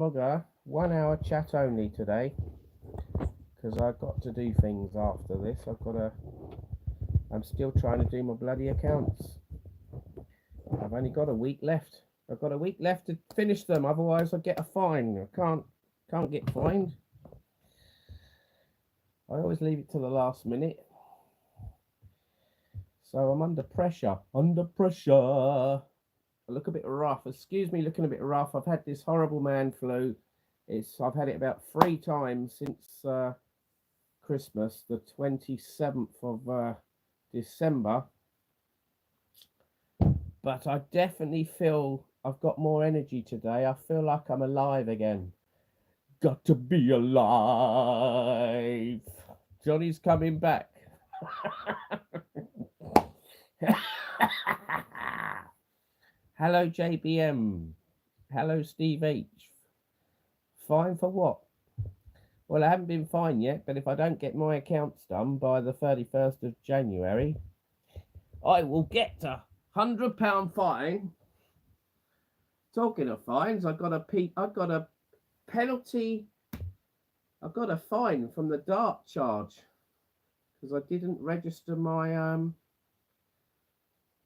Vlogger, 1 hour chat only today because I've got to do things after this. I'm still trying to do my bloody accounts. I've only got a week left. I've got a week left to finish them, otherwise I get a fine. I can't get fined. I always leave it to the last minute. So I'm under pressure. Under pressure. I look a bit rough. Excuse me looking a bit rough. I've had this horrible man flu. I've had it about 3 times since Christmas, the 27th of December. But I definitely feel I've got more energy today. I feel like I'm alive again. Got to be alive. Johnny's coming back. Hello, JBM. Hello, Steve H. Fine for what? Well, I haven't been fined yet, but if I don't get my accounts done by the 31st of January, I will get a £100 fine. Talking of fines, I got a penalty. I got a fine from the dart charge because I didn't register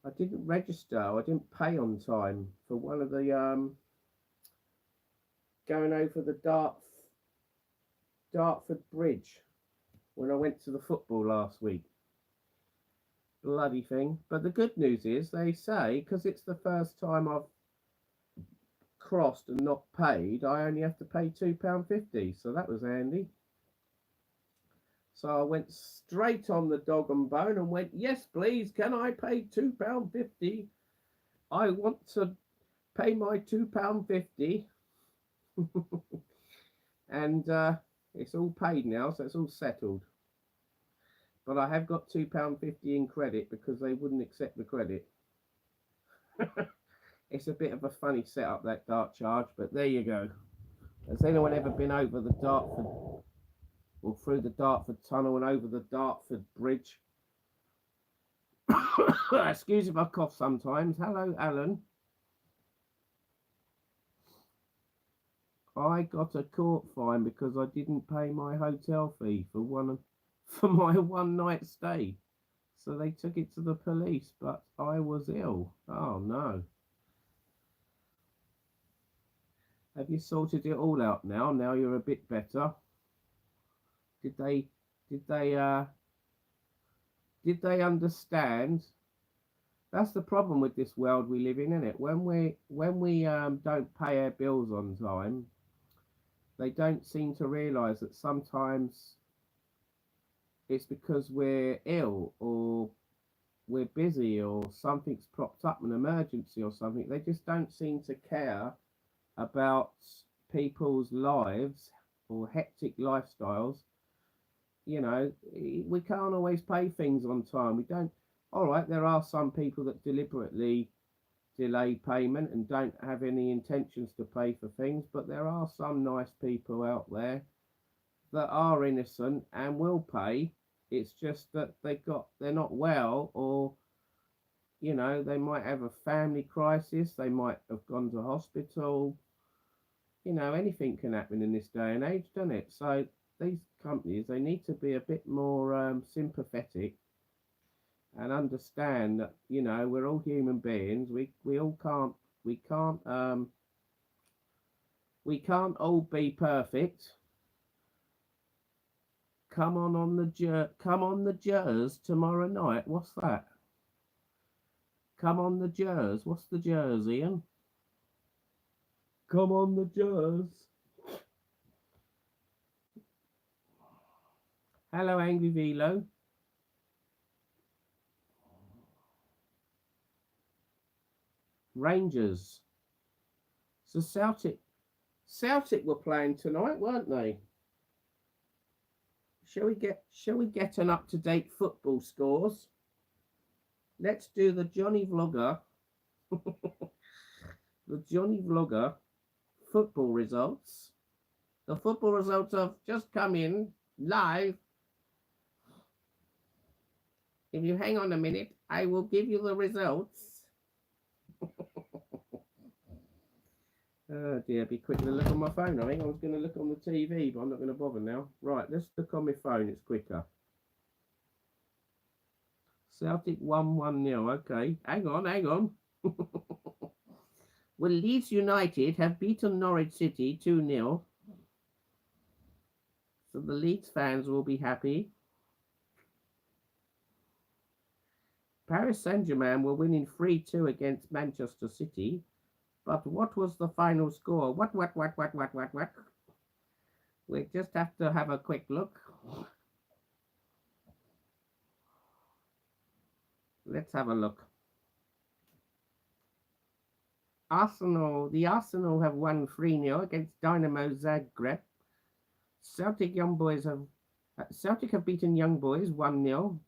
I didn't register. I didn't pay on time for one of the going over the Dartford Bridge when I went to the football last week. Bloody thing. But the good news is they say, because it's the first time I've crossed and not paid, I only have to pay £2.50. So that was handy. So I went straight on the dog and bone and went, yes, please, can I pay £2.50? I want to pay my £2.50. And it's all paid now, so it's all settled. But I have got £2.50 in credit because they wouldn't accept the credit. It's a bit of a funny setup, that dart charge, but there you go. Has anyone ever been over the Dartford, or through the Dartford Tunnel and over the Dartford Bridge? Excuse if I cough sometimes. Hello, Alan. I got a court fine because I didn't pay my hotel fee for my one night stay. So they took it to the police, but I was ill. Oh no. Have you sorted it all out now? Now you're a bit better. Did they understand? That's the problem with this world we live in, isn't it? When we don't pay our bills on time, they don't seem to realise that sometimes it's because we're ill or we're busy or something's propped up, an emergency or something. They just don't seem to care about people's lives or hectic lifestyles. You know, we can't always pay things on time. We don't. All right, there are some people that deliberately delay payment and don't have any intentions to pay for things, but there are some nice people out there that are innocent and will pay. It's just that they're not well, or you know, they might have a family crisis, they might have gone to hospital. You know, anything can happen in this day and age, doesn't it? So these companies, they need to be a bit more sympathetic and understand that, you know, we're all human beings. We all we can't all be perfect. Come on the Jers tomorrow night. What's that? Come on the Jers. What's the Jers, Ian? Come on the Jers. Hello, Angry Velo. Rangers. So Celtic were playing tonight, weren't they? Shall we get an up-to-date football scores? Let's do the Johnny Vlogger. The Johnny Vlogger football results. The football results have just come in live. If you hang on a minute, I will give you the results. Oh dear, be quick to look on my phone. I think I was going to look on the TV, but I'm not going to bother now. Right, let's look on my phone. It's quicker. Celtic 1-1-0. Okay, hang on, hang on. Well, Leeds United have beaten Norwich City 2-0. So the Leeds fans will be happy. Paris Saint-Germain were winning 3-2 against Manchester City. But what was the final score? What? We just have to have a quick look. Let's have a look. The Arsenal have won 3-0 against Dynamo Zagreb. Celtic have beaten Young Boys 1-0.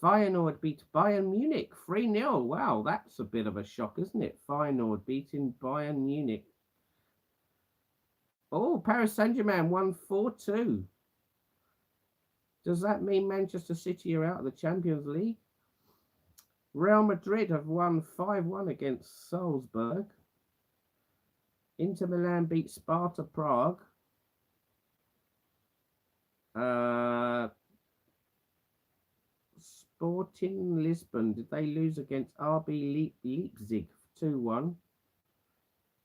Feyenoord beat Bayern Munich 3-0. Wow, that's a bit of a shock, isn't it? Feyenoord beating Bayern Munich. Oh, Paris Saint-Germain won 4-2. Does that mean Manchester City are out of the Champions League? Real Madrid have won 5-1 against Salzburg. Inter Milan beat Sparta Prague. Sporting Lisbon, did they lose against RB Leipzig 2-1?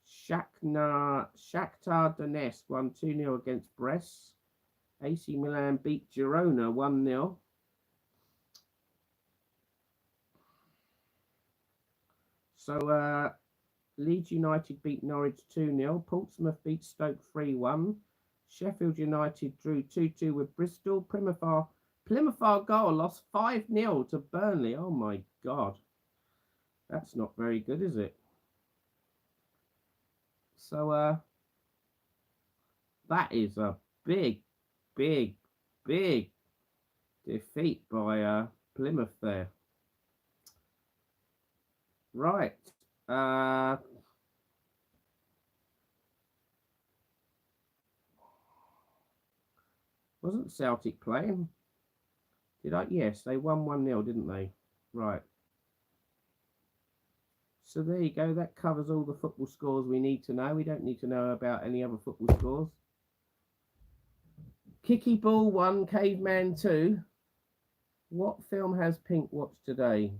Shakhtar Donetsk won 2-0 against Brest. AC Milan beat Girona 1-0. So Leeds United beat Norwich 2-0. Portsmouth beat Stoke 3-1. Sheffield United drew 2-2 with Bristol. Plymouth Argyle lost 5-0 to Burnley. Oh my God. That's not very good, is it? So that is a big defeat by Plymouth there. Right. Wasn't Celtic playing? Did I? Yes, they won 1-0, didn't they? Right. So there you go. That covers all the football scores we need to know. We don't need to know about any other football scores. Kicky Ball 1, Caveman 2. What film has Pink watched today?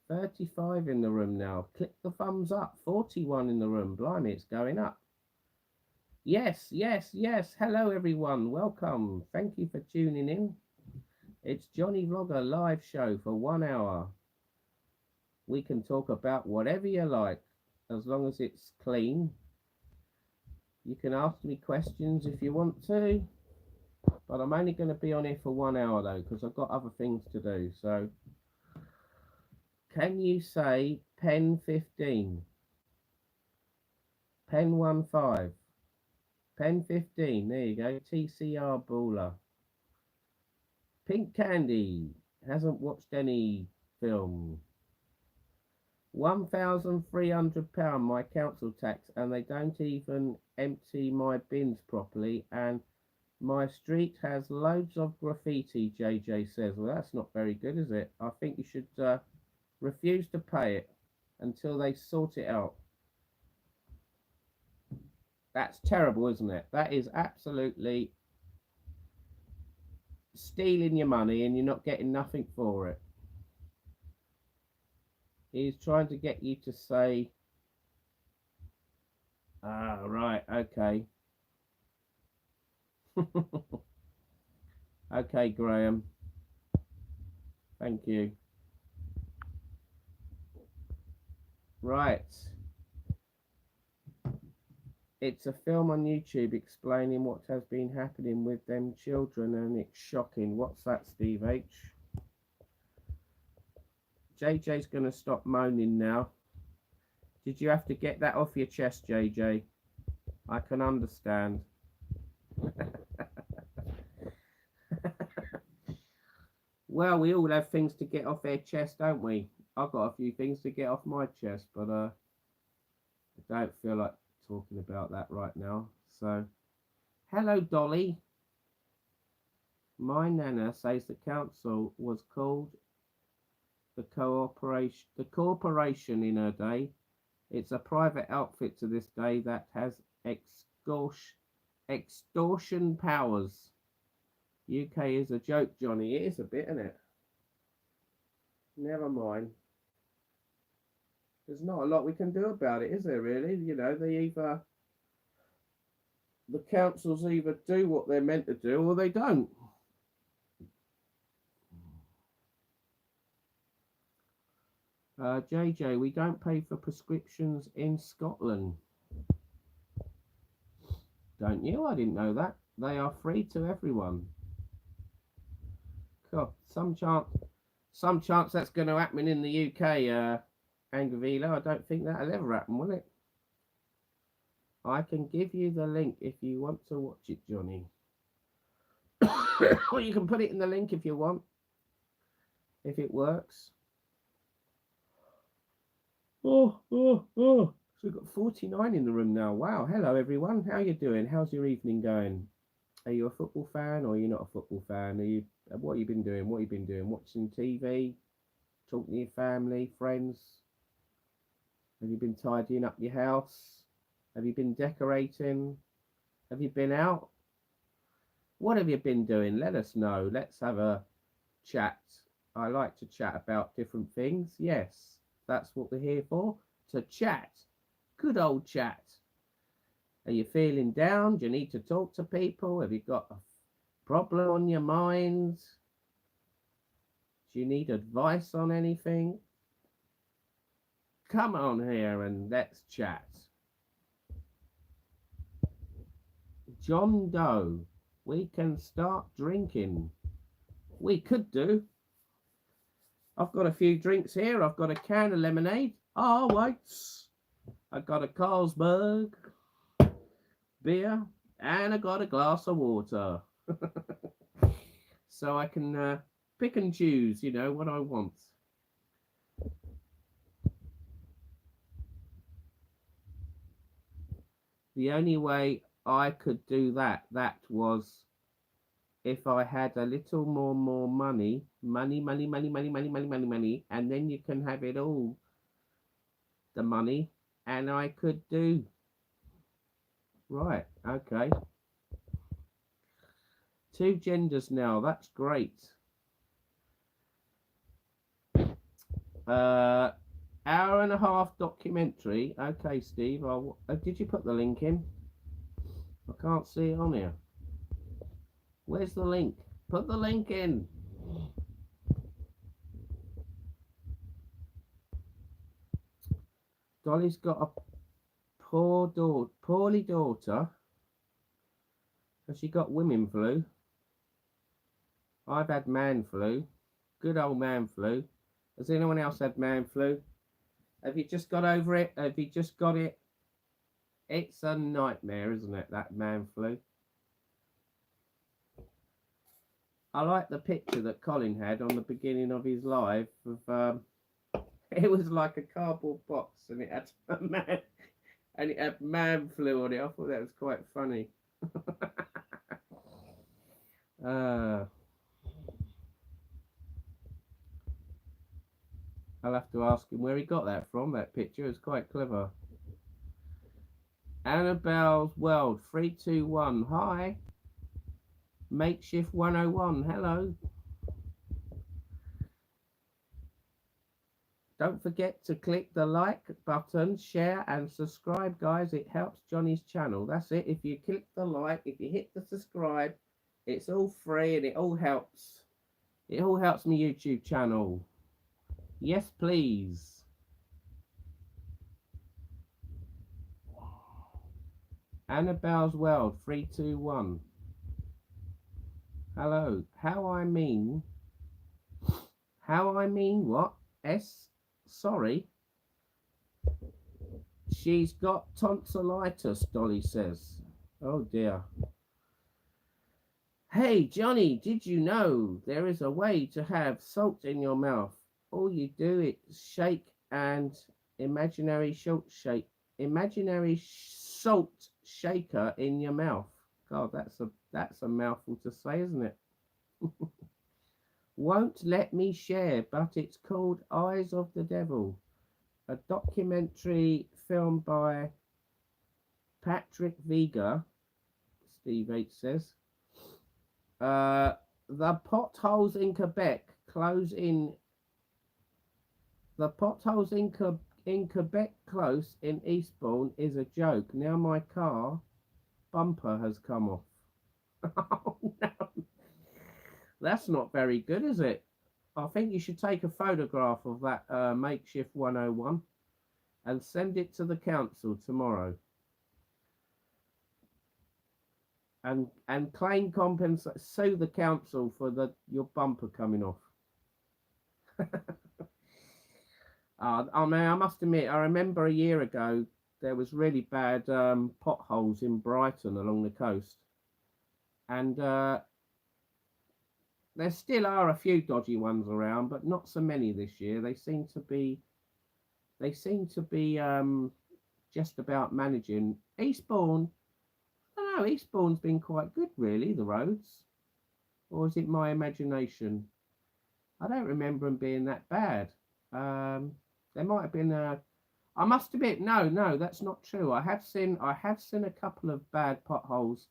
35 in the room now. Click the thumbs up. 41 in the room. Blimey, it's going up. Yes. Hello, everyone. Welcome. Thank you for tuning in. It's Johnny Vlogger live show for 1 hour. We can talk about whatever you like, as long as it's clean. You can ask me questions if you want to, but I'm only going to be on here for 1 hour though, because I've got other things to do. So, can you say pen 15? Pen 15. Pen 15. There you go. TCR Baller. Pink Candy hasn't watched any film. £1,300 my council tax, and they don't even empty my bins properly, and my street has loads of graffiti, JJ says. Well, that's not very good, is it? I think you should refuse to pay it until they sort it out. That's terrible, isn't it? That is absolutely stealing your money, and you're not getting nothing for it. He's trying to get you to say, right, okay. Okay, Graham. Thank you. Right. It's a film on YouTube explaining what has been happening with them children, and it's shocking. What's that, Steve H? JJ's going to stop moaning now. Did you have to get that off your chest, JJ? I can understand. Well, we all have things to get off our chest, don't we? I've got a few things to get off my chest, but I don't feel like talking about that right now. So, hello, Dolly. My nana says the council was called the corporation in her day. It's a private outfit to this day that has extortion powers. UK is a joke, Johnny. It is a bit, isn't it? Never mind. There's not a lot we can do about it, is there really? You know, the councils either do what they're meant to do or they don't. JJ, we don't pay for prescriptions in Scotland. Don't you? I didn't know that. They are free to everyone. God, some chance that's going to happen in the UK, Angavila. I don't think that'll ever happen, will it? I can give you the link if you want to watch it, Johnny. Or you can put it in the link if you want, if it works. Oh. So we've got 49 in the room now. Wow. Hello, everyone. How you doing? How's your evening going? Are you a football fan or are you not a football fan? What have you been doing? What have you been doing? Watching TV? Talking to your family, friends? Have you been tidying up your house? Have you been decorating? Have you been out? What have you been doing? Let us know. Let's have a chat. I like to chat about different things. Yes, that's what we're here for. To chat. Good old chat. Are you feeling down? Do you need to talk to people? Have you got a problem on your mind? Do you need advice on anything? Come on here and let's chat. John Doe, we can start drinking. We could do. I've got a few drinks here. I've got a can of lemonade. Oh, wait. I've got a Carlsberg beer and I got a glass of water. So I can pick and choose, you know, what I want. The only way I could do that was if I had a little more money, and then you can have it all, the money, and I could do. Right, okay. 2 genders now, that's great. Hour and a half documentary. Okay, Steve, did you put the link in? I can't see it on here. Where's the link? Put the link in. Dolly's got a poorly daughter. Has she got women flu? I've had man flu. Good old man flu. Has anyone else had man flu? Have you just got over it? Have you just got it? It's a nightmare, isn't it, that man flu? I like the picture that Colin had on the beginning of his live of it was like a cardboard box and it had a man and it had man flu on it. I thought that was quite funny. I'll have to ask him where he got that from, that picture. It's quite clever. Annabelle's World 321. Hi. Makeshift 101. Hello. Don't forget to click the like button, share and subscribe, guys. It helps Johnny's channel. That's it. If you click the like, if you hit the subscribe, it's all free and it all helps. It all helps my YouTube channel. Yes, please. Annabelle's World 321. Hello. How I mean what? Sorry. She's got tonsillitis, Dolly says. Oh dear. Hey Johnny, did you know there is a way to have salt in your mouth? All you do is shake and imaginary salt shaker in your mouth. God, that's a mouthful to say, isn't it? Won't let me share, but it's called Eyes of the Devil, a documentary film by Patrick Vega, Steve H says. The potholes in Quebec close in. The potholes in Quebec close in Eastbourne is a joke. Now my car bumper has come off. Oh no, that's not very good, is it? I think you should take a photograph of that makeshift 101 and send it to the council tomorrow. And claim compensation, sue the council for your bumper coming off. I mean, I must admit, I remember a year ago there was really bad potholes in Brighton along the coast, and there still are a few dodgy ones around, but not so many this year. They seem to be just about managing. Eastbourne, I don't know, Eastbourne's been quite good really, the roads, or is it my imagination? I don't remember them being that bad. There might have been I must admit, no, that's not true. I have seen a couple of bad potholes.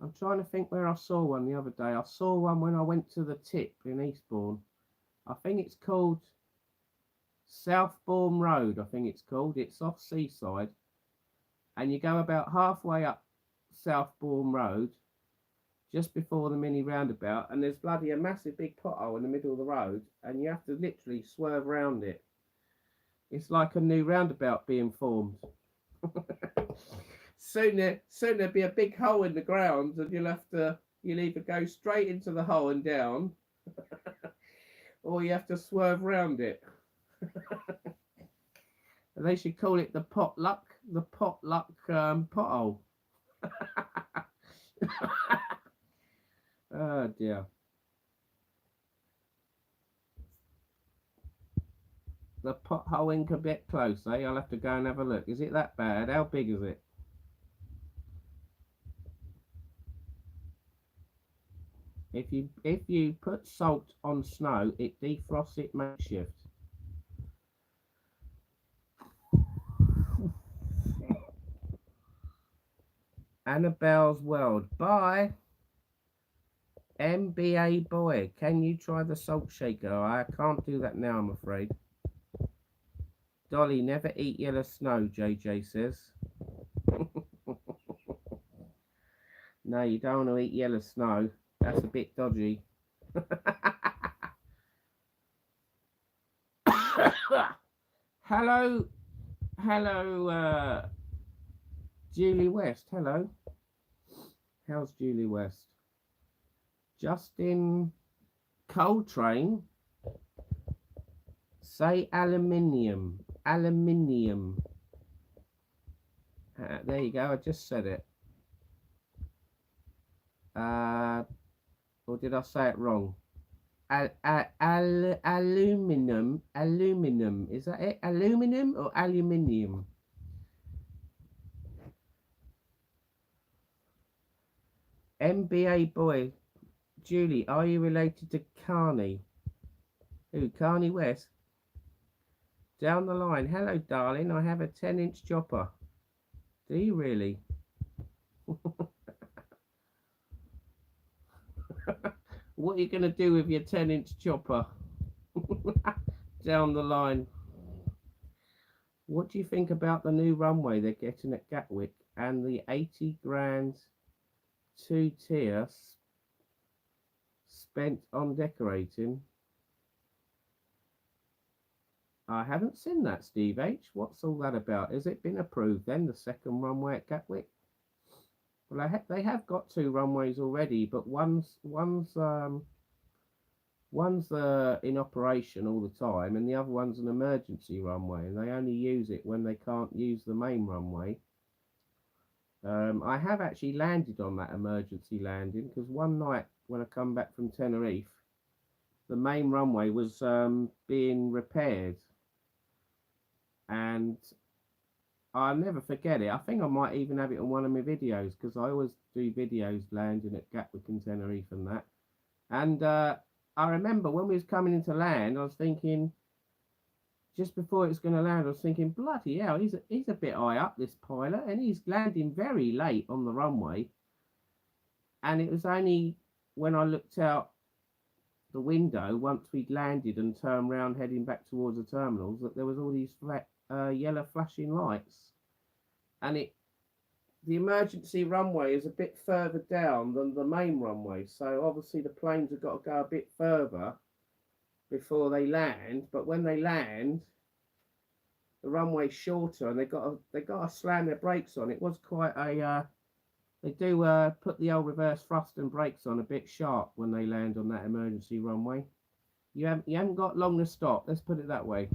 I'm trying to think where I saw one the other day. I saw one when I went to the tip in Eastbourne. I think it's called Southbourne Road, I think it's called. It's off Seaside. And you go about halfway up Southbourne Road, just before the mini roundabout, and there's bloody a massive big pothole in the middle of the road, and you have to literally swerve around it. It's like a new roundabout being formed. Soon there'll be a big hole in the ground, and you'll either go straight into the hole and down, or you have to swerve around it. And they should call it the potluck pothole. Oh dear. The pothole in Quebec close, eh? I'll have to go and have a look. Is it that bad? How big is it? If you put salt on snow, it defrosts it makeshift. Annabelle's World. Bye. MBA boy, can you try the salt shaker? I can't do that now, I'm afraid. Dolly, never eat yellow snow, JJ says. No, you don't want to eat yellow snow. That's a bit dodgy. Hello, Julie West. Hello. How's Julie West? Justin Coltrane. Say aluminium. Aluminium. There you go. I just said it. Or did I say it wrong? Aluminum. Aluminum. Is that it? Aluminum or aluminium? MBA boy. Julie, are you related to Carney? Who? Carney West? Down the line. Hello, darling. I have a 10-inch chopper. Do you really? What are you going to do with your 10-inch chopper? Down the line. What do you think about the new runway they're getting at Gatwick and the 80 grand 2-tier spent on decorating? I haven't seen that, Steve H. What's all that about? Has it been approved then, the second runway at Gatwick? Well, they have got 2 runways already, but one's in operation all the time, and the other one's an emergency runway, and they only use it when they can't use the main runway. I have actually landed on that emergency landing, because one night when I come back from Tenerife, the main runway was being repaired, and I'll never forget it. I think I might even have it on one of my videos, because I always do videos landing at Gatwick and Tenerife and that. And I remember when we was coming into land, I was thinking, just before it was going to land, I was thinking, bloody hell, he's a bit high up, this pilot, and he's landing very late on the runway. And it was only when I looked out the window, once we'd landed and turned round heading back towards the terminals, that there was all these yellow flashing lights. And the emergency runway is a bit further down than the main runway. So obviously the planes have got to go a bit further before they land. But when they land, the runway's shorter, and they got to slam their brakes on. It was quite a they do put the old reverse thrust and brakes on a bit sharp when they land on that emergency runway. You haven't got long to stop. Let's put it that way.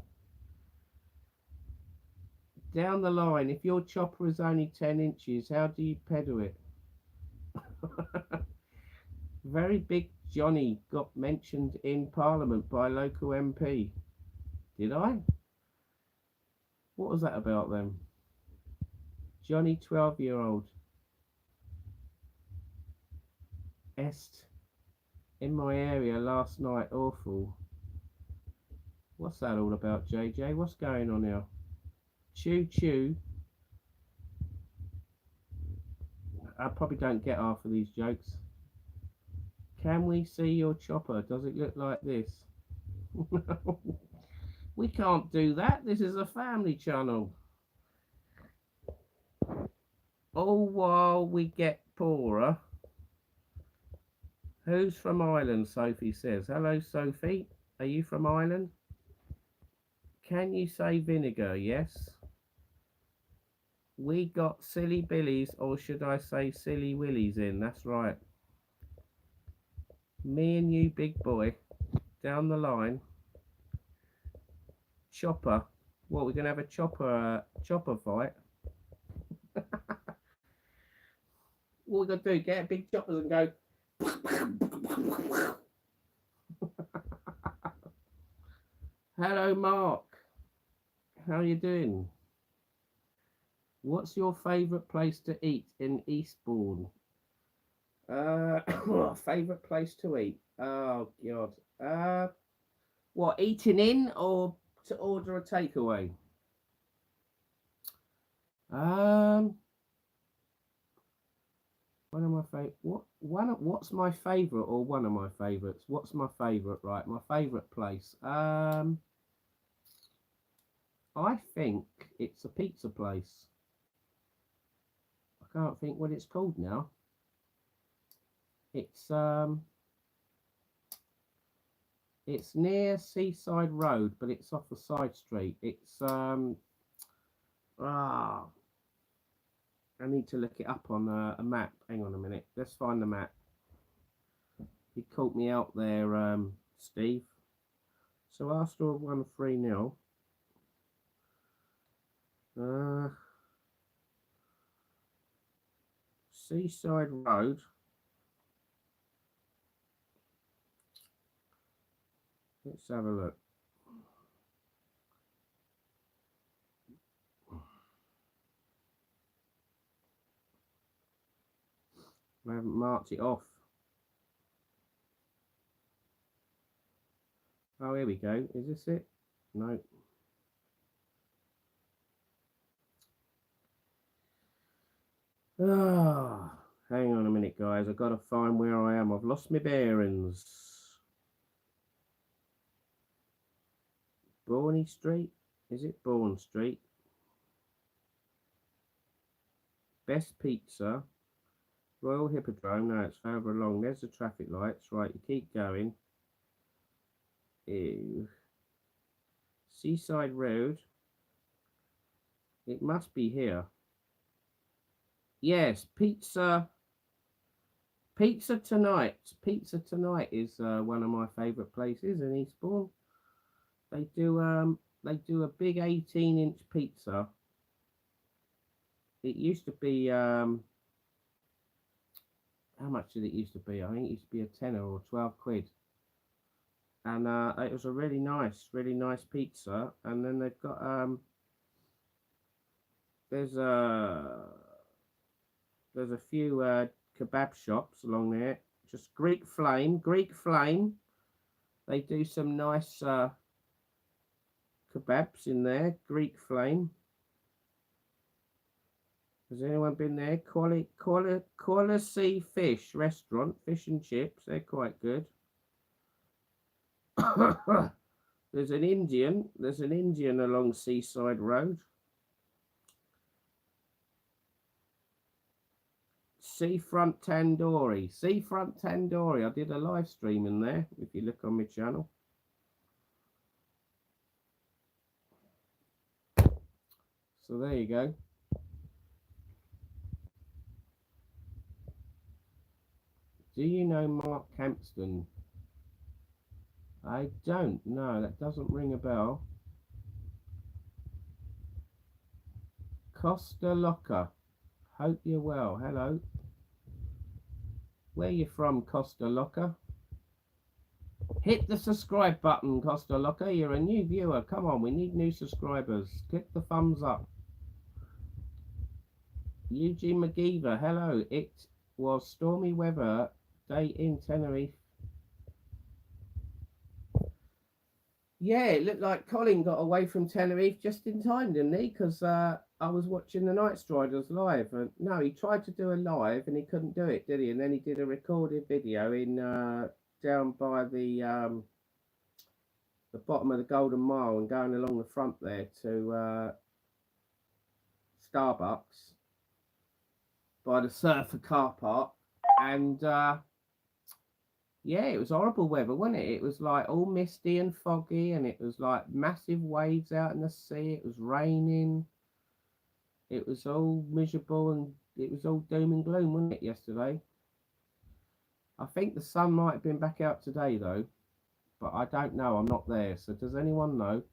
Down the line, if your chopper is only 10 inches, how do you pedal it? Very big Johnny got mentioned in Parliament by local MP. Did I? What was that about then? Johnny, 12-year-old. Est in my area last night, awful. What's that all about, JJ? What's going on here? Choo choo. I probably don't get half of these jokes. Can we see your chopper? Does it look like this? We can't do that. This is a family channel. All while we get poorer. Who's from Ireland? Sophie says. Hello, Sophie. Are you from Ireland? Can you say vinegar? Yes. We got silly billies, or should I say silly willies in? That's right. Me and you, big boy, down the line. Chopper. What, we're gonna have a chopper fight? What we gotta do? Get big choppers and go. Hello, Mark. How are you doing? What's your favourite place to eat in Eastbourne? Favourite place to eat? Oh God. What, eating in or to order a takeaway? One of my what's my favourite, or one of my favourites? What's my favourite? Right, my favourite place. I think it's a pizza place. I can't think what it's called now. It's near Seaside Road, but it's off a side street. It's I need to look it up on a map. Hang on a minute. Let's find the map. You caught me out there, Steve. So Arsenal have won 3-0. Seaside Road. Let's have a look. I haven't marked it off. Oh, here we go. Is this it? No. Ah, hang on a minute, guys. I've got to find where I am. I've lost my bearings. Bourney Street? Is it Bourne Street? Best Pizza. Royal Hippodrome. No, it's further along. There's the traffic lights. Right, you keep going. Ew. Seaside Road. It must be here. Yes, Pizza Tonight. Pizza Tonight is one of my favourite places in Eastbourne. They do a big 18-inch pizza. It used to be how much did it used to be? I think it used to be a tenner or 12 quid. And it was a really nice pizza. And then they've got there's a few kebab shops along there. Just Greek Flame. They do some nice kebabs in there, Greek flame. Has anyone been there? Quality Fish restaurant, fish and chips. They're quite good. There's an Indian along Seaside Road. Seafront Tandoori. I did a live stream in there, if you look on my channel. So there you go. Do you know Mark Hampston? I don't know. That doesn't ring a bell. Costa Loca. Hope you're well. Hello. Where you from, Costa Loca? Hit the subscribe button, Costa Loca. You're a new viewer. Come on, we need new subscribers. Click the thumbs up. Eugene McGeever. Hello. It was stormy weather day in Tenerife. Yeah, it looked like Colin got away from Tenerife just in time, didn't he? Because I was watching the Night Striders live. And no, he tried to do a live and he couldn't do it, did he? And then he did a recorded video in down by the bottom of the Golden Mile and going along the front there to Starbucks by the Surfer car park. And yeah, it was horrible weather, wasn't it? It was like all misty and foggy, and it was like massive waves out in the sea. It was raining. It was all miserable, and it was all doom and gloom, wasn't it, yesterday? I think the sun might have been back out today, though, but I don't know. I'm not there. So does anyone know?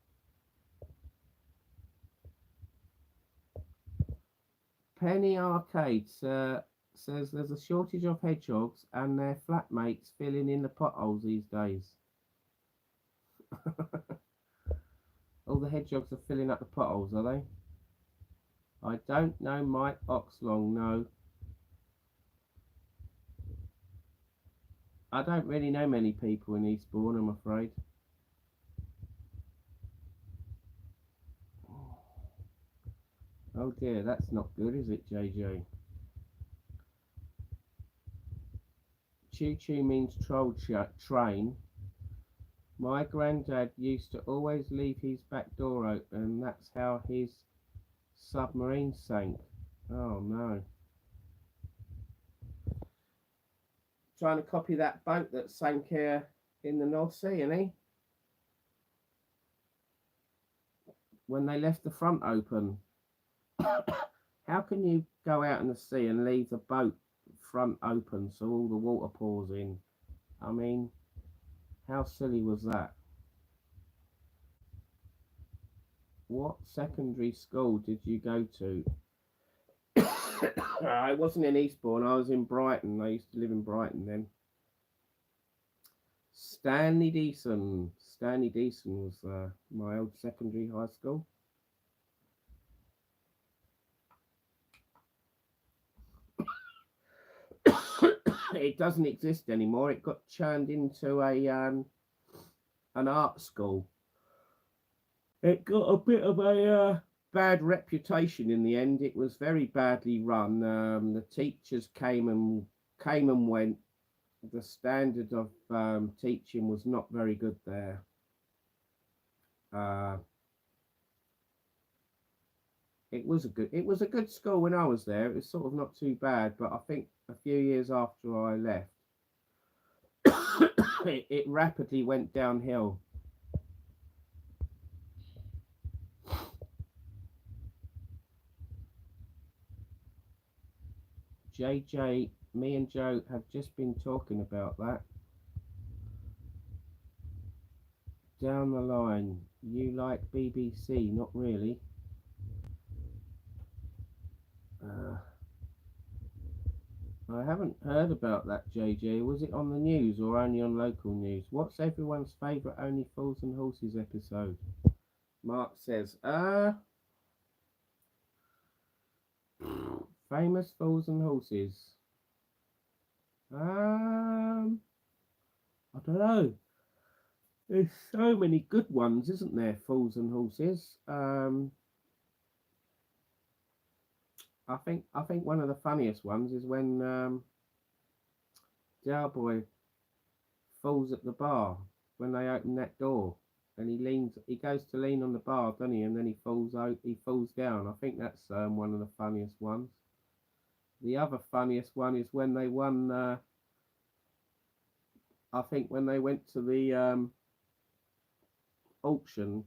Penny Arcade says there's a shortage of hedgehogs and their flatmates filling in the potholes these days. All the hedgehogs are filling up the potholes, are they? I don't know Mike Oxlong, no. I don't really know many people in Eastbourne, I'm afraid. Oh dear, that's not good, is it, JJ? Choo-choo means troll train. My granddad used to always leave his back door open, and that's how his submarine sank. Oh no. Trying to copy that boat that sank here in the North Sea, isn't he? When they left the front open. How can you go out in the sea and leave the boat front open so all the water pours in? I mean, how silly was that? What secondary school did you go to? I wasn't in Eastbourne, I was in Brighton. I used to live in Brighton then. Stanley Deason was my old secondary high school. It doesn't exist anymore. It got turned into a an art school. It got a bit of a bad reputation in the end. It was very badly run. The teachers came and went. The standard of teaching was not very good there. It was a good school when I was there. It was sort of not too bad, but I think a few years after I left, it rapidly went downhill. JJ, me and Joe have just been talking about that. Down the line, you like BBC? Not really. I haven't heard about that, JJ. Was it on the news or only on local news? What's everyone's favourite Only Fools and Horses episode? Mark says, famous Fools and Horses. I don't know. There's so many good ones, isn't there? Fools and Horses. I think one of the funniest ones is when Boy falls at the bar when they open that door, and he goes to lean on the bar, doesn't he? And then he falls out, he falls down. I think that's one of the funniest ones. The other funniest one is when they won. I think when they went to the auction,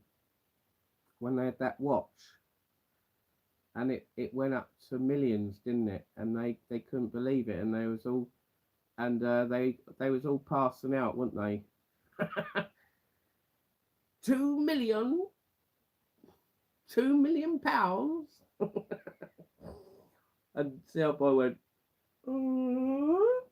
when they had that watch, and it went up to millions, didn't it? And they couldn't believe it, and they was all they was all passing out, weren't they? 2 million, £2 million. And Sailboy went, "Oh."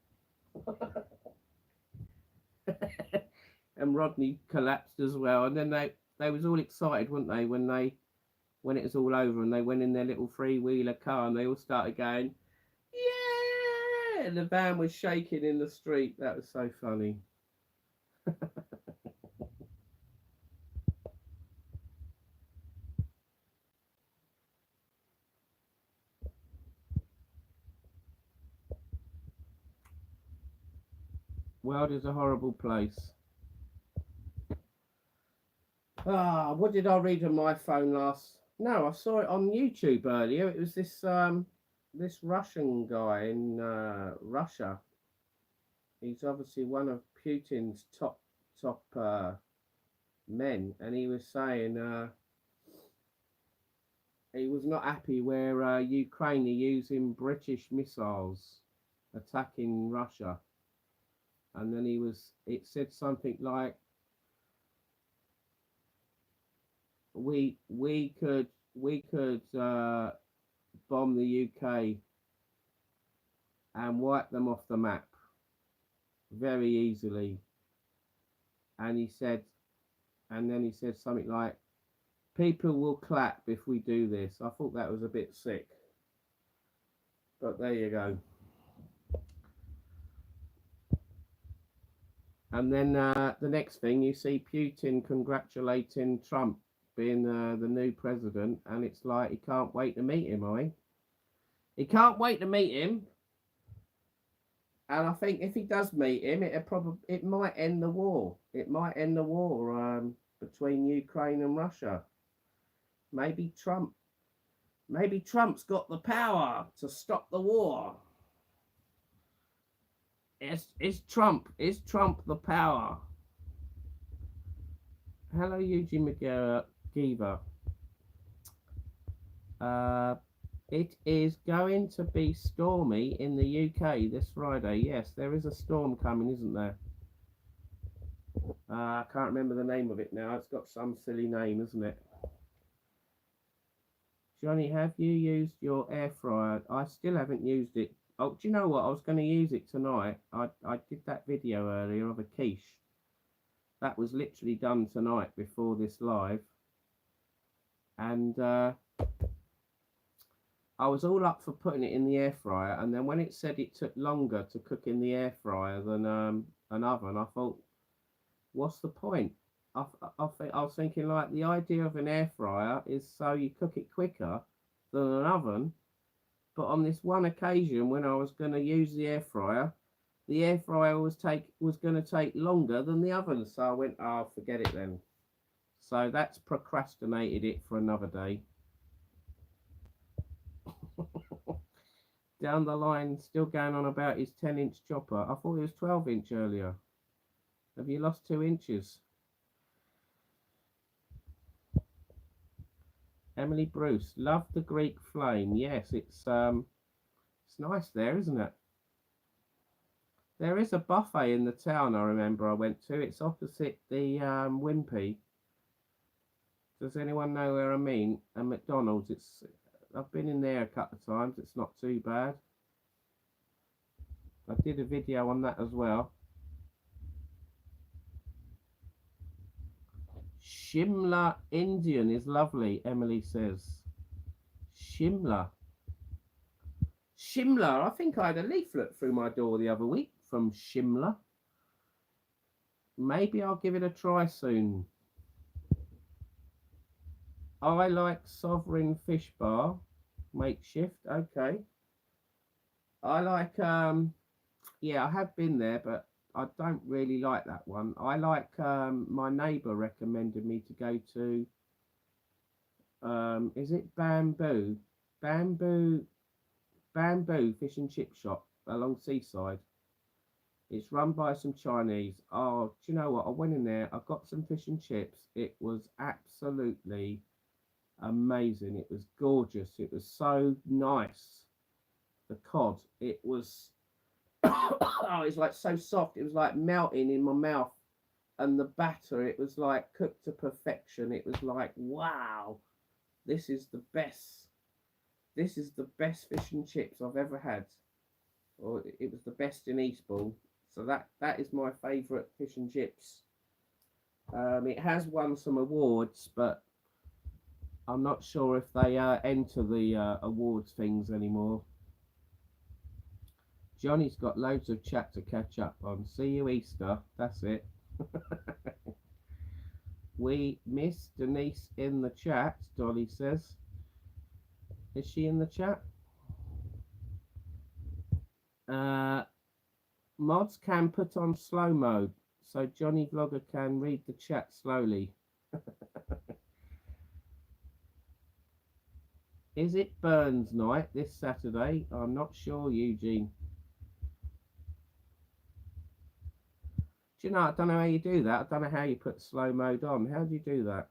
And Rodney collapsed as well. And then they was all excited, weren't they, when it was all over and they went in their little three-wheeler car and they all started going, yeah, and the van was shaking in the street. That was so funny. World is a horrible place. What did I read on my phone last? No, I saw it on YouTube earlier. It was this Russian guy in Russia. He's obviously one of Putin's top men, and he was saying he was not happy where Ukraine are using British missiles attacking Russia, and then it said something like we could bomb the UK and wipe them off the map very easily. And then he said something like, people will clap if we do this. I thought that was a bit sick, but there you go. And then the next thing, you see Putin congratulating Trump being the new president, and it's like he can't wait to meet him, He can't wait to meet him. And I think if he does meet him, it might end the war. It might end the war between Ukraine and Russia. Maybe Trump's got the power to stop the war. Is Trump the power? Hello, Eugene McGeever. It is going to be stormy in the UK this Friday. Yes, there is a storm coming, isn't there? I can't remember the name of it now. It's got some silly name, isn't it? Johnny, have you used your air fryer? I still haven't used it. Oh, do you know what? I was going to use it tonight. I did that video earlier of a quiche. That was literally done tonight before this live. And I was all up for putting it in the air fryer, and then when it said it took longer to cook in the air fryer than an oven, I thought, what's the point? I was thinking, like, the idea of an air fryer is so you cook it quicker than an oven. But on this one occasion when I was going to use the air fryer was going to take longer than the oven. So I went, oh, forget it then. So that's procrastinated it for another day. Down the line, still going on about his 10-inch chopper. I thought it was 12-inch earlier. Have you lost 2 inches? Emily Bruce, love the Greek flame. Yes, it's nice there, isn't it? There is a buffet in the town I remember I went to. It's opposite the Wimpy. Does anyone know where I mean? A McDonald's. I've been in there a couple of times. It's not too bad. I did a video on that as well. Shimla Indian is lovely, Emily says. Shimla. I think I had a leaflet through my door the other week from Shimla. maybe I'll give it a try soon. I like Sovereign Fish Bar, makeshift. Okay. I like yeah, I have been there, but I don't really like that one. I like my neighbour recommended me to go to is it Bamboo Bamboo Fish and Chip Shop along Seaside. It's run by some Chinese. Oh, do you know what? I went in there, I got some fish and chips. It was absolutely amazing. It was gorgeous. It was so nice. The cod, it was oh, it's like so soft. It was like melting in my mouth. And the batter, it was like cooked to perfection. It was like, wow, this is the best. This is the best fish and chips I've ever had. Or it was the best in Eastbourne. So that is my favourite fish and chips. It has won some awards, but I'm not sure if they enter the awards things anymore. Johnny's got loads of chat to catch up on. See you Easter. That's it. We miss Denise in the chat, Dolly says. Is she in the chat? Mods can put on slow mode, so Jonnyvlogger can read the chat slowly. Is it Burns night this Saturday? I'm not sure, Eugene. Do you know, I don't know how you do that. I don't know how you put slow mode on. How do you do that?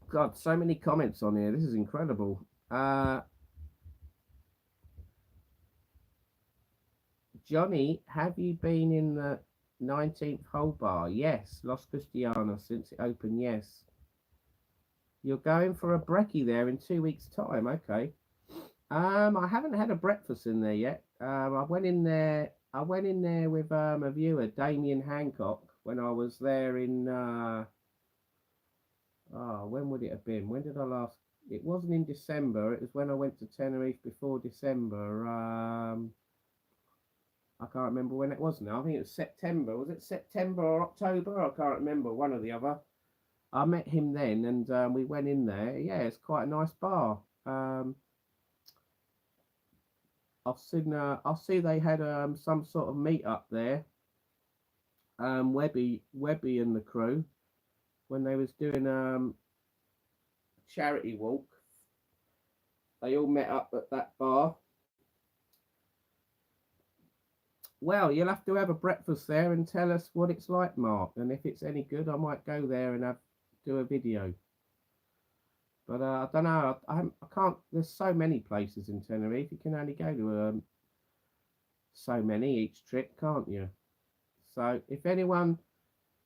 God, so many comments on here. This is incredible. Johnny, have you been in the 19th hole bar? Yes. Los Cristianos since it opened, yes. You're going for a brekkie there in 2 weeks' time. Okay. I haven't had a breakfast in there yet. I went in there with a viewer, Damien Hancock, when I was there in when would it have been? When did I last? It wasn't in December. It was when I went to Tenerife before December. I can't remember when it was now. I think it was September. Was it September or October? I can't remember. One or the other. I met him then, and we went in there. Yeah, it's quite a nice bar. I've see they had some sort of meet up there. Webby and the crew when they was doing charity walk. They all met up at that bar. Well, you'll have to have a breakfast there and tell us what it's like, Mark. And if it's any good, I might go there and do a video. But I don't know. I can't. There's so many places in Tenerife. You can only go to so many each trip, can't you? So if anyone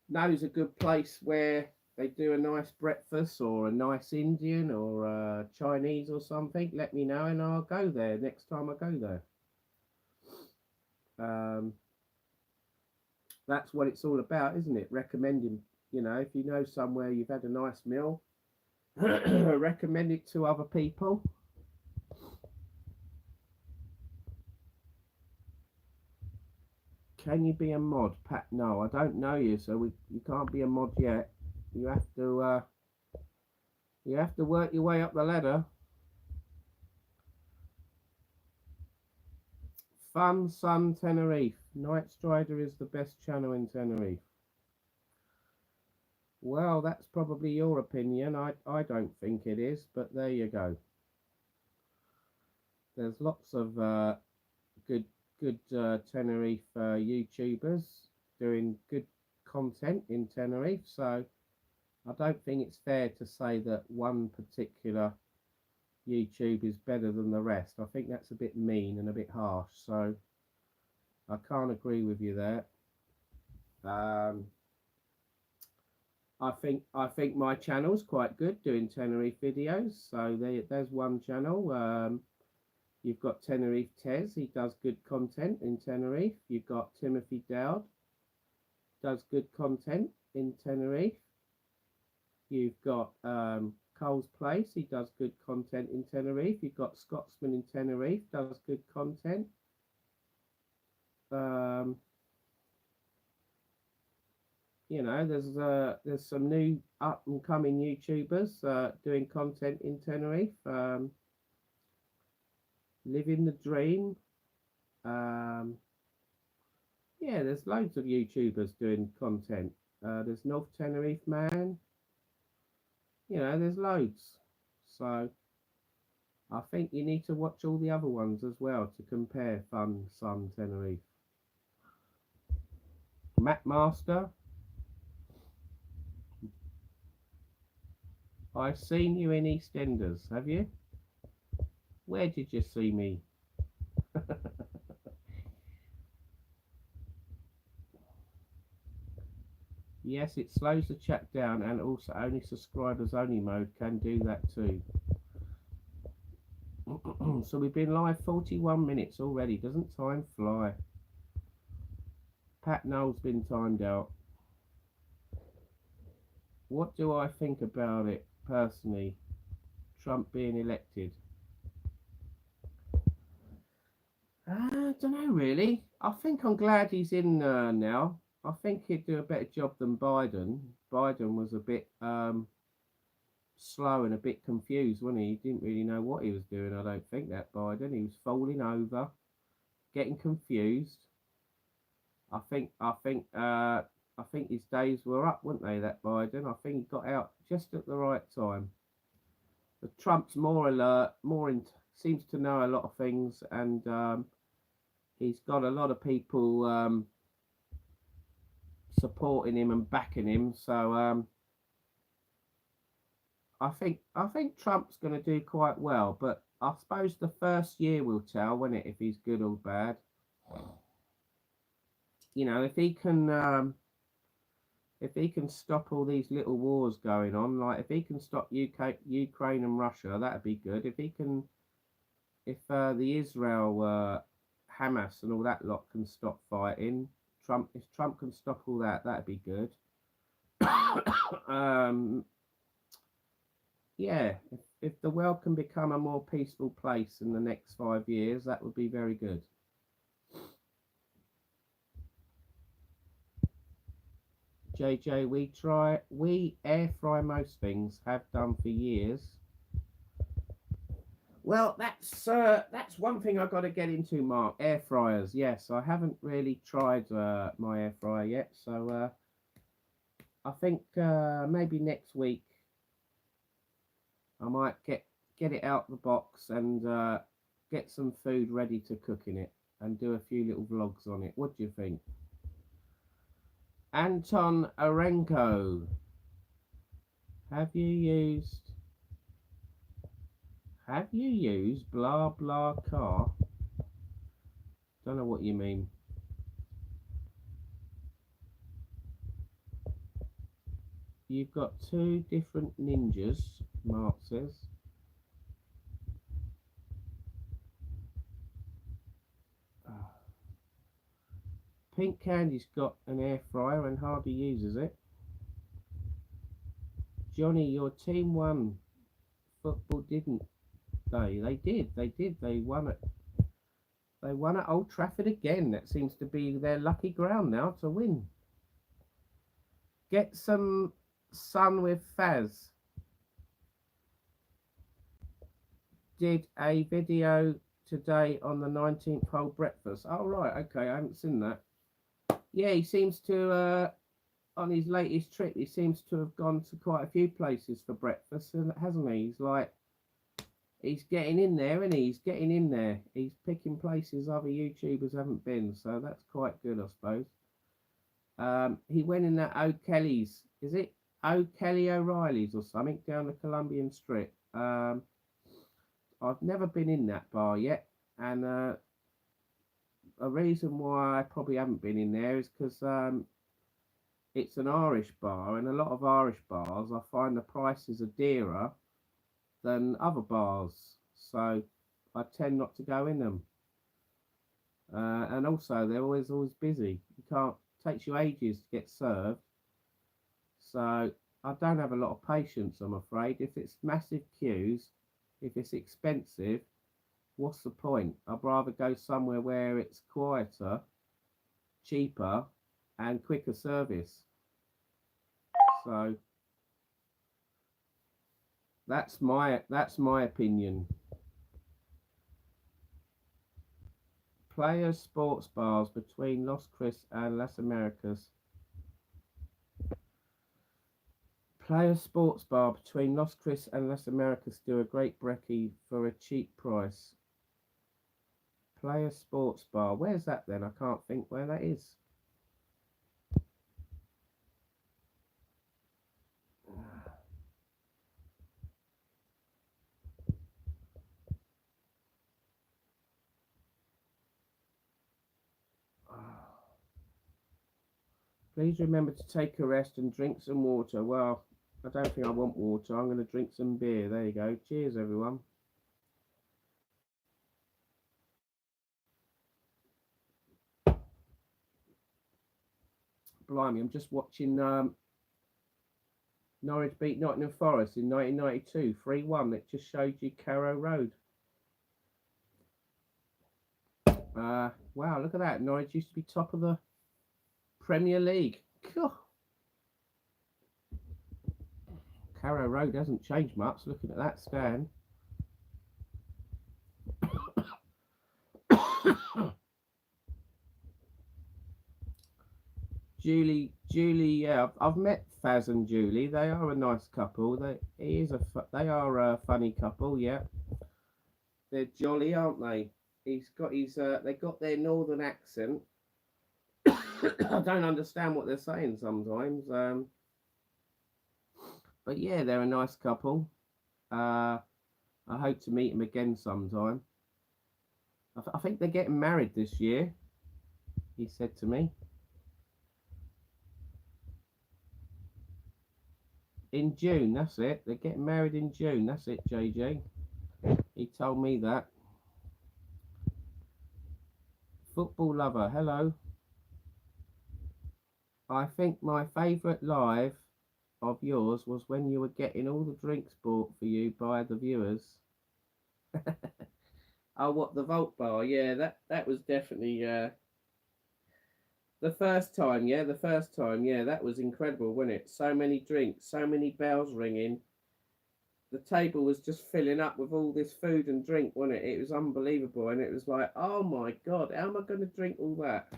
knows a good place where they do a nice breakfast or a nice Indian or Chinese or something, let me know and I'll go there next time I go there. That's what it's all about, isn't it? Recommending, you know, if you know somewhere you've had a nice meal, recommend it to other people. Can you be a mod, Pat? No, I don't know you, so you can't be a mod yet. You have to work your way up the ladder. Fun Sun Tenerife. Night Strider is the best channel in Tenerife. Well, that's probably your opinion. I don't think it is, but there you go. There's lots of good Tenerife YouTubers doing good content in Tenerife, so I don't think it's fair to say that one particular YouTube is better than the rest. I think that's a bit mean and a bit harsh, so I can't agree with you there. I think my channel's quite good doing Tenerife videos. So there's one channel. You've got Tenerife Tez, he does good content in Tenerife. You've got Timothy Dowd, does good content in Tenerife. You've got Cole's Place. He does good content in Tenerife. You've got Scotsman in Tenerife, does good content. You know, there's some new up and coming YouTubers doing content in Tenerife. Living the dream. Yeah, there's loads of YouTubers doing content. There's North Tenerife Man. You know, there's loads. So I think you need to watch all the other ones as well to compare Fun Sun Tenerife. Matt Master. I've seen you in EastEnders, have you? Where did you see me? Yes, it slows the chat down, and also only subscribers only mode can do that too. So we've been live 41 minutes already. Doesn't time fly? Pat Noel's been timed out. What do I think about it personally? Trump being elected? I don't know really. I think I'm glad he's in now. I think he'd do a better job than Biden. Biden was a bit slow and a bit confused, wasn't he? He didn't really know what he was doing. I don't think that Biden. He was falling over, getting confused. I think his days were up, weren't they? That Biden. I think he got out just at the right time. But Trump's more alert, seems to know a lot of things, and he's got a lot of people supporting him and backing him. So I think Trump's going to do quite well. But I suppose the first year will tell, won't it, if he's good or bad. You know, if he can stop all these little wars going on, like if he can stop Ukraine and Russia, that'd be good. If the Israel Hamas and all that lot can stop fighting, if Trump can stop all that, that'd be good. Yeah, if the world can become a more peaceful place in the next 5 years, that would be very good. JJ, we air fry most things, have done for years. Well, that's one thing I've got to get into, Mark. Air fryers, yes. I haven't really tried my air fryer yet, so I think maybe next week I might get it out the box and get some food ready to cook in it and do a few little vlogs on it. What do you think? Anton Arenko, have you used blah blah car? Don't know what you mean. You've got two different ninjas, Mark says. Pink Candy's got an air fryer and hardly uses it. Johnny, your team won. Football didn't they? They did. They won it. They won at Old Trafford again. That seems to be their lucky ground now to win. Get some sun with Faz. Did a video today on the 19th hole breakfast. Oh, right. Okay. I haven't seen that. Yeah, he seems to, on his latest trip, he seems to have gone to quite a few places for breakfast, hasn't he? He's getting in there, isn't he? He's getting in there. He's picking places other YouTubers haven't been, so that's quite good, I suppose. He went in that O'Kelly's, is it O'Kelly O'Reilly's or something, down the Colombian Strip. I've never been in that bar yet, and a reason why I probably haven't been in there is because it's an Irish bar, and a lot of Irish bars, I find the prices are dearer than other bars, so I tend not to go in them. And also, they're always busy. Takes you ages to get served. So I don't have a lot of patience, I'm afraid. If it's massive queues, if it's expensive, what's the point? I'd rather go somewhere where it's quieter, cheaper, and quicker service. So that's my opinion. Players sports bars between Los Cris and Las Americas. Players sports bar between Los Cris and Las Americas do a great brekkie for a cheap price. Players sports bar. Where's that then? I can't think where that is. Please remember to take a rest and drink some water. Well, I don't think I want water. I'm going to drink some beer. There you go. Cheers, everyone. Blimey, I'm just watching Norwich beat Nottingham Forest in 1992, 3-1. It just showed you Carrow Road. Wow, look at that. Norwich used to be top of the Premier League. God. Carrow Road hasn't changed much, looking at that stand. Julie, yeah, I've met Faz and Julie. They are a nice couple. They are a funny couple. Yeah, they're jolly, aren't they? He's got his. They got their northern accent. I don't understand what they're saying sometimes. But yeah, they're a nice couple. I hope to meet them again sometime. I think they're getting married this year. He said to me. In June, that's it. They're getting married in June. That's it, JJ. He told me that. Football lover, hello. I think my favourite live of yours was when you were getting all the drinks bought for you by the viewers. Oh, what, the Vault Bar? Yeah, that was definitely the first time. Yeah, that was incredible, wasn't it? So many drinks, so many bells ringing. The table was just filling up with all this food and drink, wasn't it? It was unbelievable, and it was like, oh my God, how am I going to drink all that?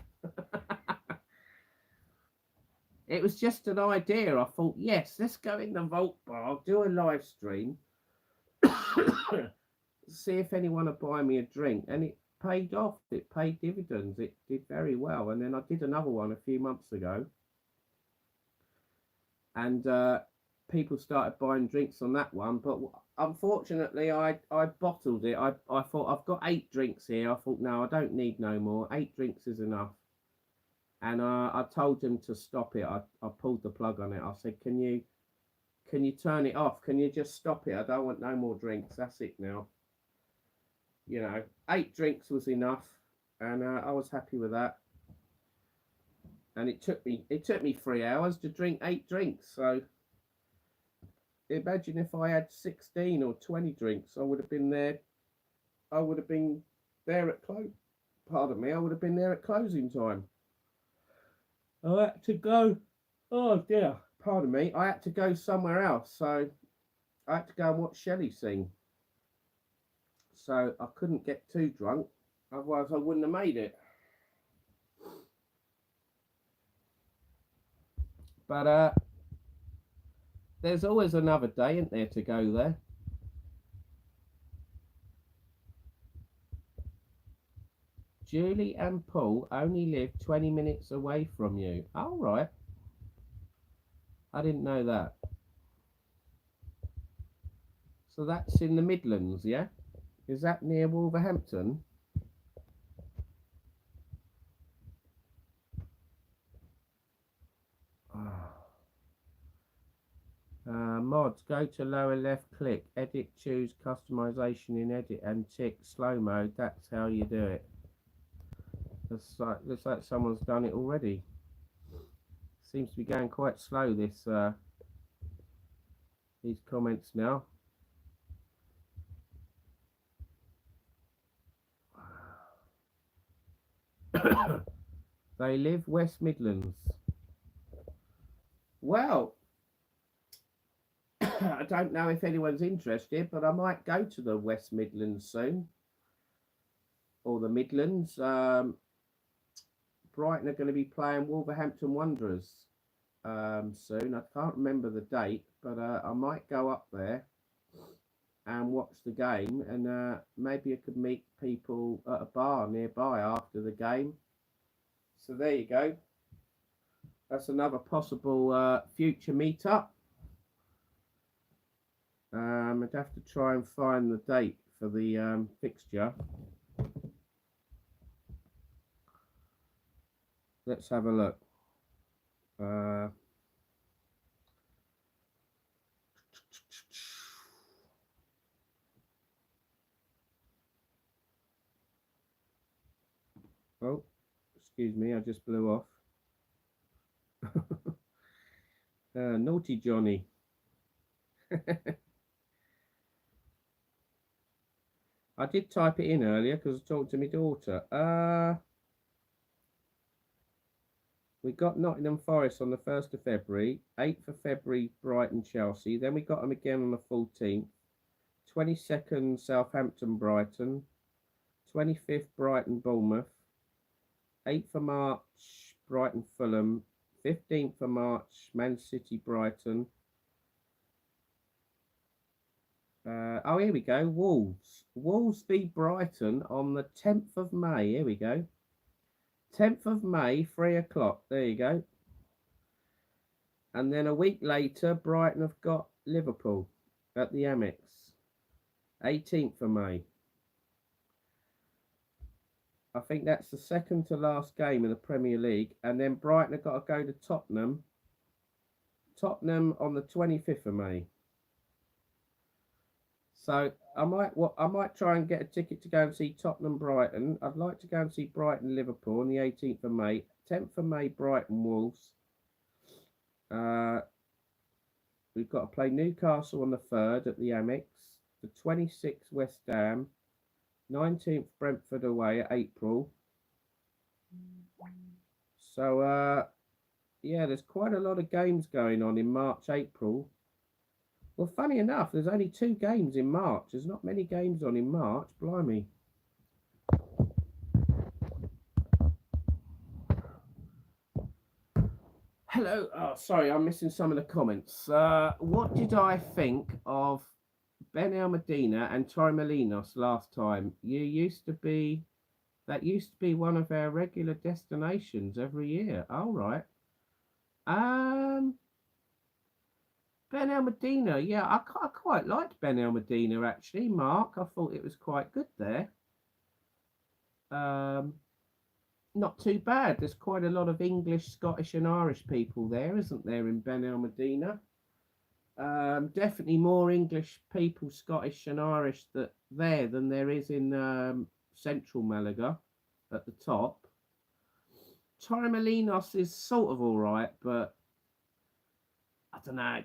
It was just an idea. I thought, yes, let's go in the Vault Bar, do a live stream, see if anyone would buy me a drink, and it paid off. It paid dividends. It did very well. And then I did another one a few months ago, and people started buying drinks on that one. But unfortunately, I bottled it. I thought, I've got 8 drinks here. I thought, no, I don't need no more. 8 drinks is enough. And I told them to stop it. I pulled the plug on it. I said, can you turn it off? Can you just stop it? I don't want no more drinks. That's it now. You know, 8 drinks was enough, and I was happy with that. And it took me 3 hours to drink 8 drinks. So imagine if I had 16 or 20 drinks, I would have been there. I would have been there at Pardon me. I would have been there at closing time. I had to go. Oh dear. Pardon me. I had to go somewhere else. So I had to go and watch Shelley sing. So I couldn't get too drunk. Otherwise I wouldn't have made it. But there's always another day, isn't there, to go there? Julie and Paul only live 20 minutes away from you. All right. I didn't know that. So that's in the Midlands, yeah? Is that near Wolverhampton? Mods, go to lower left, click, edit, choose customization in edit and tick slow mode. That's how you do it. Looks like someone's done it already. Seems to be going quite slow, this these comments now. They live West Midlands. Well, I don't know if anyone's interested, but I might go to the West Midlands soon, or the Midlands. Brighton are going to be playing Wolverhampton Wanderers soon. I can't remember the date, but I might go up there and watch the game, and maybe I could meet people at a bar nearby after the game. So there you go. That's another possible future meetup. I'd have to try and find the date for the fixture. Let's have a look. Oh, excuse me, I just blew off. Naughty Johnny. I did type it in earlier because I talked to my daughter. We got Nottingham Forest on the 1st of February, 8th of February, Brighton, Chelsea. Then we got them again on the 14th, 22nd, Southampton, Brighton, 25th, Brighton, Bournemouth, 8th of March, Brighton, Fulham, 15th of March, Man City, Brighton. Oh, here we go, Wolves. Wolves beat Brighton on the 10th of May. Here we go. 10th of May, 3 o'clock. There you go. And then a week later, Brighton have got Liverpool at the Amex. 18th of May. I think that's the second to last game in the Premier League. And then Brighton have got to go to Tottenham. Tottenham on the 25th of May. So I might try and get a ticket to go and see Tottenham Brighton. I'd like to go and see Brighton Liverpool on the 18th of May. 10th of May, Brighton Wolves. We've got to play Newcastle on the 3rd at the Amex. The 26th, West Ham. 19th, Brentford away at April. So, yeah, there's quite a lot of games going on in March, April. Well, funny enough, there's only 2 games in March. There's not many games on in March. Blimey. Hello. Oh, sorry, I'm missing some of the comments. What did I think of Ben El Medina and Torremolinos last time? That used to be one of our regular destinations every year. All right. Ben El Medina, yeah, I quite liked Ben El Medina actually, Mark. I thought it was quite good there. Not too bad. There's quite a lot of English, Scottish and Irish people there, isn't there, in Ben El Medina? Definitely more English people, Scottish and Irish there than there is in central Malaga at the top. Torremolinos is sort of all right, but I don't know,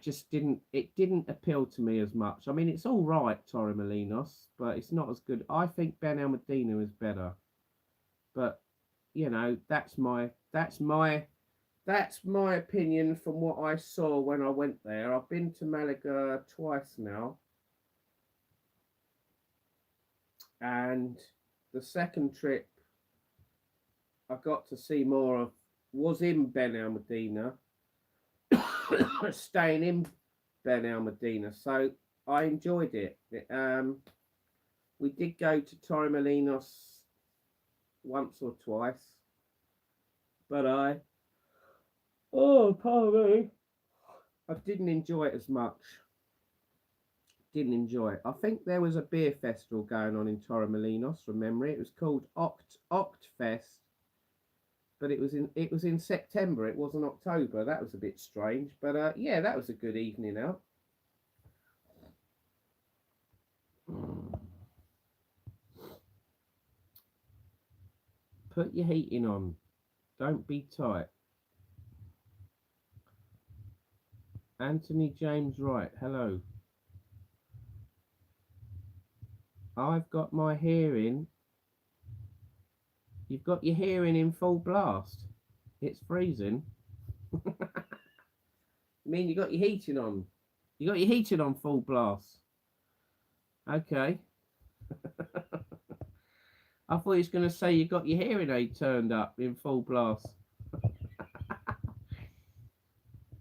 it didn't appeal to me as much. I mean, it's all right, Torremolinos, but it's not as good. I think Ben El Medina is better. But, you know, that's my opinion from what I saw when I went there. I've been to Malaga twice now. And the second trip I got to see more of was in Ben El Medina. Staying in Ben El Medina, so I enjoyed it. We did go to Torremolinos once or twice, but I didn't enjoy it as much. Didn't enjoy it. I think there was a beer festival going on in Torremolinos from memory. It was called Octfest. But it was in September. It wasn't October. That was a bit strange. But yeah, that was a good evening out. Put your heating on. Don't be tight. Anthony James Wright, hello. I've got my hearing. You've got your hearing in full blast. It's freezing. I mean, you got your heating on. You got your heating on full blast. Okay. I thought he was going to say you got your hearing aid turned up in full blast.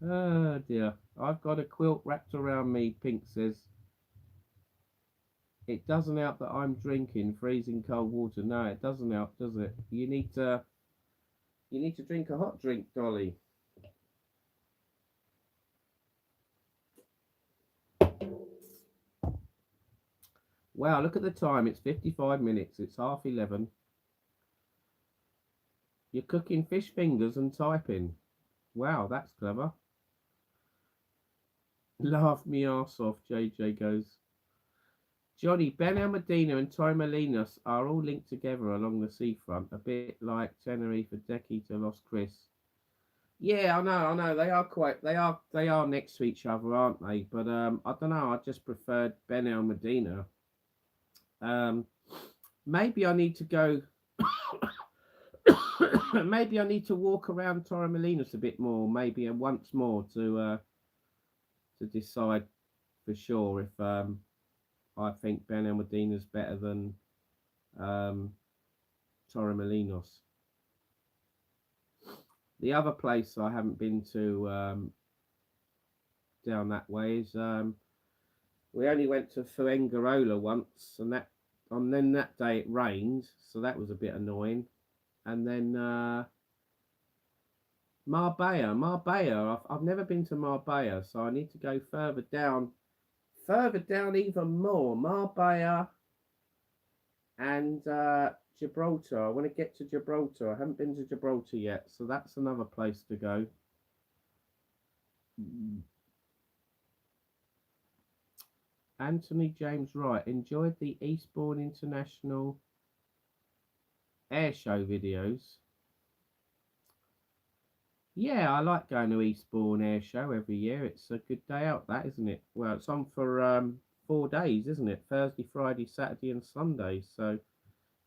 Oh dear. I've got a quilt wrapped around me, Pink says. It doesn't help that I'm drinking freezing cold water. No, it doesn't help, does it? You need to drink a hot drink, Dolly. Wow, look at the time. It's 55 minutes. It's 11:30. You're cooking fish fingers and typing. Wow, that's clever. Laugh me arse off, JJ goes. Johnny, Ben Almadena and Torremolinos are all linked together along the seafront, a bit like Tenerife, Decky to Los Chris. Yeah, I know. They are next to each other, aren't they? But I don't know. I just preferred Ben Almadena. Maybe I need to go. Maybe I need to walk around Torremolinos a bit more, maybe once more to decide for sure if I think Ben Almadena's better than Torremolinos. The other place I haven't been to down that way is we only went to Fuengirola once, and then that day it rained, so that was a bit annoying. And then Marbella. I've never been to Marbella, so I need to go further down even more. Marbella and Gibraltar. I want to get to Gibraltar. I haven't been to Gibraltar yet, so that's another place to go. Anthony James Wright enjoyed the Eastbourne International Air Show videos. Yeah, I like going to Eastbourne Air Show every year. It's a good day out, that, isn't it? Well, it's on for 4 days, isn't it? Thursday, Friday, Saturday, and Sunday. So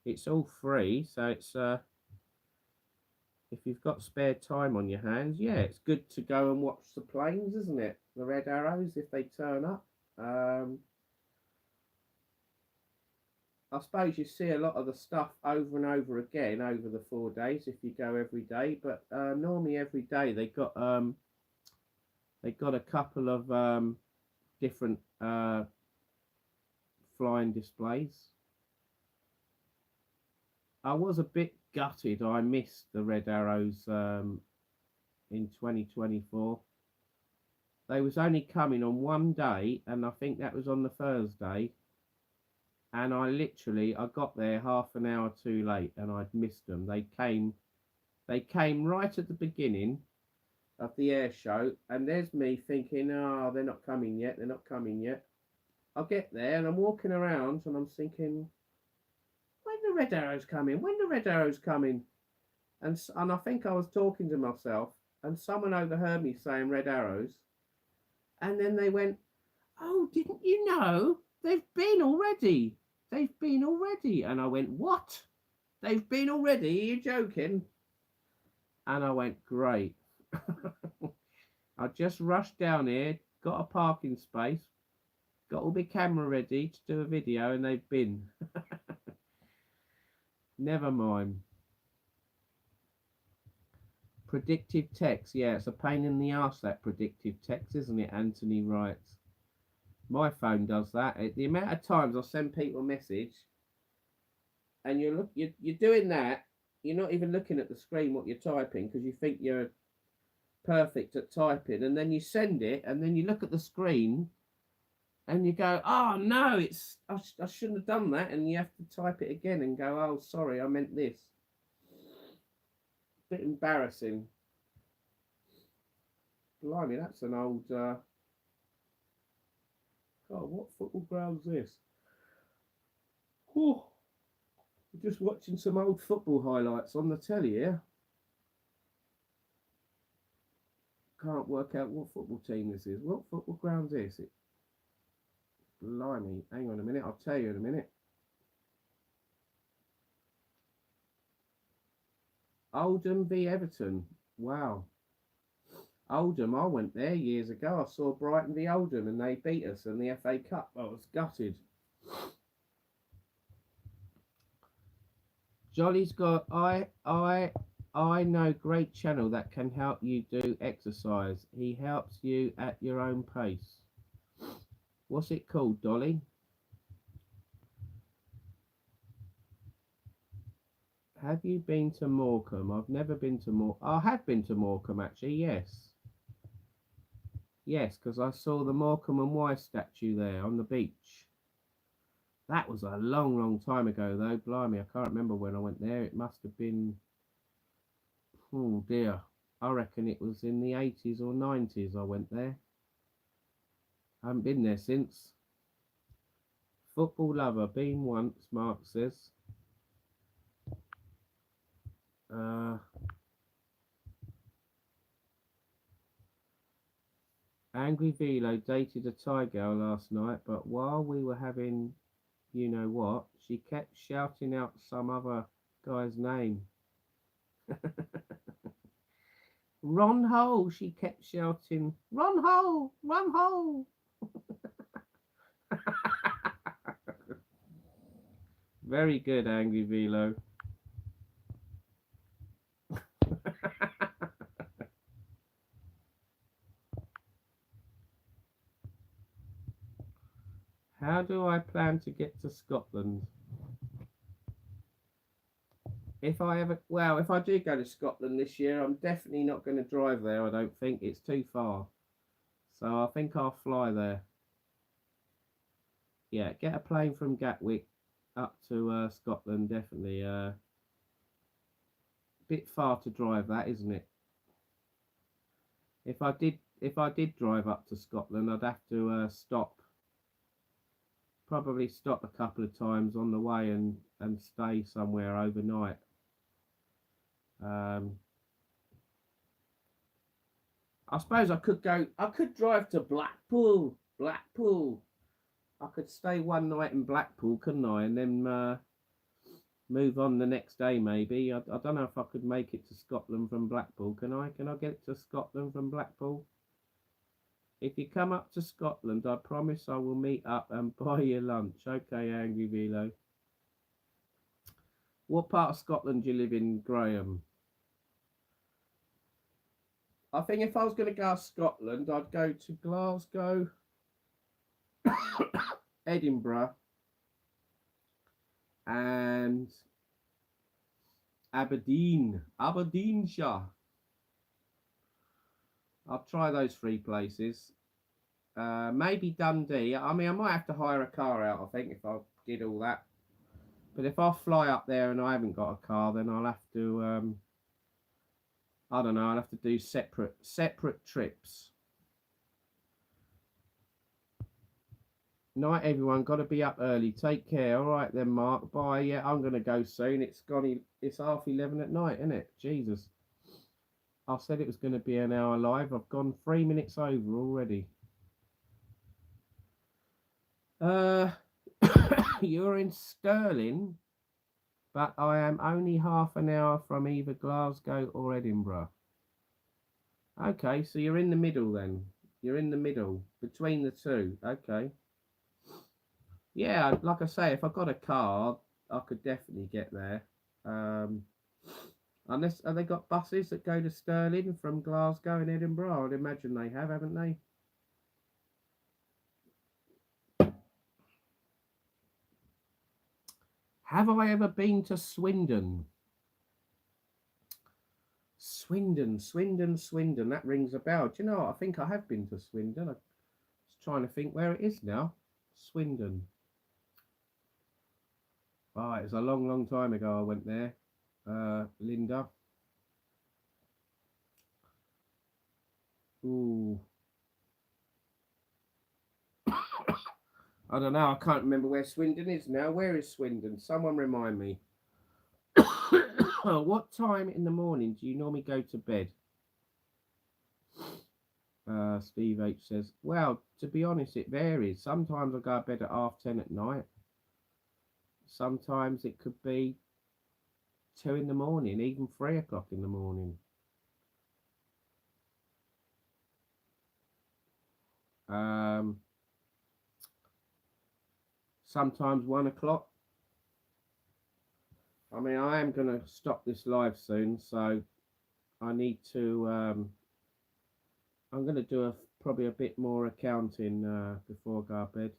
it's all free. So it's if you've got spare time on your hands, yeah, it's good to go and watch the planes, isn't it? The Red Arrows if they turn up. I suppose you see a lot of the stuff over and over again over the 4 days if you go every day. But normally every day they got a couple of different flying displays. I was a bit gutted. I missed the Red Arrows in 2024. They was only coming on one day, and I think that was on the Thursday. And I got there half an hour too late, and I'd missed them. They came right at the beginning of the air show, and there's me thinking, oh, they're not coming yet. I get there, and I'm walking around, and I'm thinking, when the Red Arrows coming? And I think I was talking to myself, and someone overheard me saying Red Arrows, and then they went, oh, didn't you know? They've been already. And I went, what? They've been already? Are you joking? And I went, great. I just rushed down here, got a parking space, got all my camera ready to do a video, and they've been. Never mind. Predictive text. Yeah, it's a pain in the arse, that predictive text, isn't it? Anthony writes. My phone does that. The amount of times I send people a message, and you're doing that, you're not even looking at the screen what you're typing because you think you're perfect at typing, and then you send it, and then you look at the screen, and you go, "Oh no, I shouldn't have done that," and you have to type it again and go, "Oh, sorry, I meant this." Bit embarrassing. Blimey, that's an old. God, what football ground's this? Whew. We're just watching some old football highlights on the telly here. Can't work out what football team this is. What football ground's this? Blimey. Hang on a minute. I'll tell you in a minute. Oldham v Everton. Wow. Oldham, I went there years ago. I saw Brighton v Oldham and they beat us in the FA Cup. I was gutted. Jolly's got I know great channel that can help you do exercise. He helps you at your own pace. What's it called, Dolly? Have you been to Morecambe? I've never been to Morecambe. I have been to Morecambe actually, yes. Yes, because I saw the Morecambe and Wise statue there on the beach. That was a long, long time ago though. Blimey, I can't remember when I went there. It must have been, oh dear, I reckon it was in the 80s or 90s I went there. I haven't been there since. Football lover, been once, Mark says. Angry Velo dated a Thai girl last night, but while we were having you know what, she kept shouting out some other guy's name. Ron Ho, she kept shouting, Ron Ho, Ron Ho. Very good, Angry Velo. How do I plan to get to Scotland? If I do go to Scotland this year, I'm definitely not going to drive there. I don't think it's too far. So I think I'll fly there. Yeah, get a plane from Gatwick up to Scotland, definitely. Bit far to drive that, isn't it? If I did drive up to Scotland, I'd have to probably stop a couple of times on the way and stay somewhere overnight. I suppose I could drive to Blackpool. I could stay one night in Blackpool, couldn't I? And then move on the next day, maybe. I don't know if I could make it to Scotland from Blackpool. Can I get to Scotland from Blackpool? If you come up to Scotland, I promise I will meet up and buy you lunch. Okay, Angry Velo. What part of Scotland do you live in, Graham? I think if I was going to go to Scotland, I'd go to Glasgow, Edinburgh, and Aberdeenshire. I'll try those three places. Maybe Dundee. I mean, I might have to hire a car out, I think, if I did all that. But if I fly up there and I haven't got a car, then I'll have to, I don't know, I'll have to do separate trips. Night, everyone. Got to be up early. Take care. All right then, Mark. Bye. Yeah, I'm going to go soon. It's 11:30 at night, isn't it? Jesus. I said it was going to be an hour live. I've gone 3 minutes over already. You're in Stirling, but I am only half an hour from either Glasgow or Edinburgh. Okay, so you're in the middle then. You're in the middle between the two. Okay. Yeah, like I say, if I got a car, I could definitely get there. Unless, have they got buses that go to Stirling from Glasgow and Edinburgh? I'd imagine they have, haven't they? Have I ever been to Swindon? Swindon. That rings a bell. Do you know what? I think I have been to Swindon. I was trying to think where it is now. Swindon. Oh, it was a long, long time ago I went there. Linda. Ooh. I don't know. I can't remember where Swindon is now. Where is Swindon? Someone remind me. What time in the morning do you normally go to bed? Steve H says, well, to be honest, it varies. Sometimes I go to bed at 10:30 at night. Sometimes it could be 2 in the morning, even 3 o'clock in the morning. Um, Sometimes 1 o'clock. I mean, I am going to stop this live soon, so I need to. I'm going to do probably a bit more accounting before I go to bed.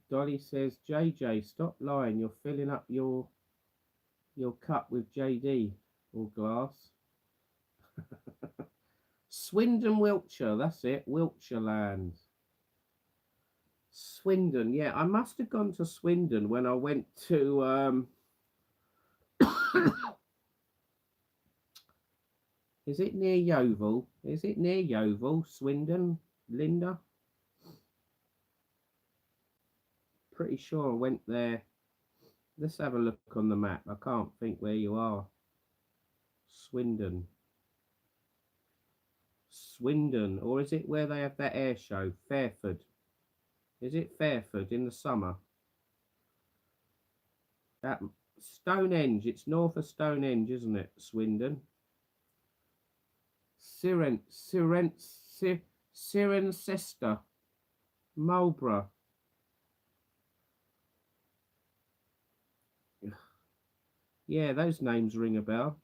Dolly says, JJ, stop lying. You're filling up your cup with JD or glass. Swindon, Wiltshire. That's it. Wiltshire land. Swindon. Yeah, I must have gone to Swindon when I went to. Is it near Yeovil? Is it near Yeovil? Swindon, Linda? Pretty sure I went there. Let's have a look on the map. I can't think where you are. Swindon. Swindon. Or is it where they have that air show? Fairford. Is it Fairford in the summer? That Stonehenge. It's north of Stonehenge, isn't it? Swindon. Cirencester. Marlborough. Yeah, those names ring a bell.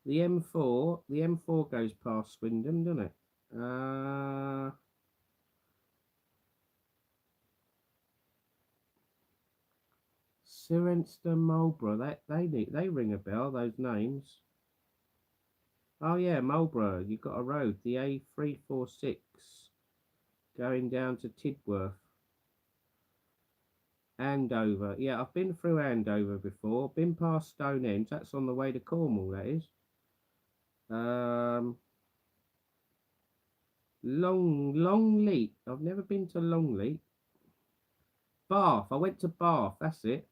The M4 goes past Swindon, doesn't it? Cirencester, Marlborough. They ring a bell. Those names. Oh yeah, Marlborough. You've got a road, the A346, going down to Tidworth. Andover. Yeah, I've been through Andover before. Been past Stonehenge. That's on the way to Cornwall, that is. Longleat. I've never been to Longleat. Bath. I went to Bath. That's it.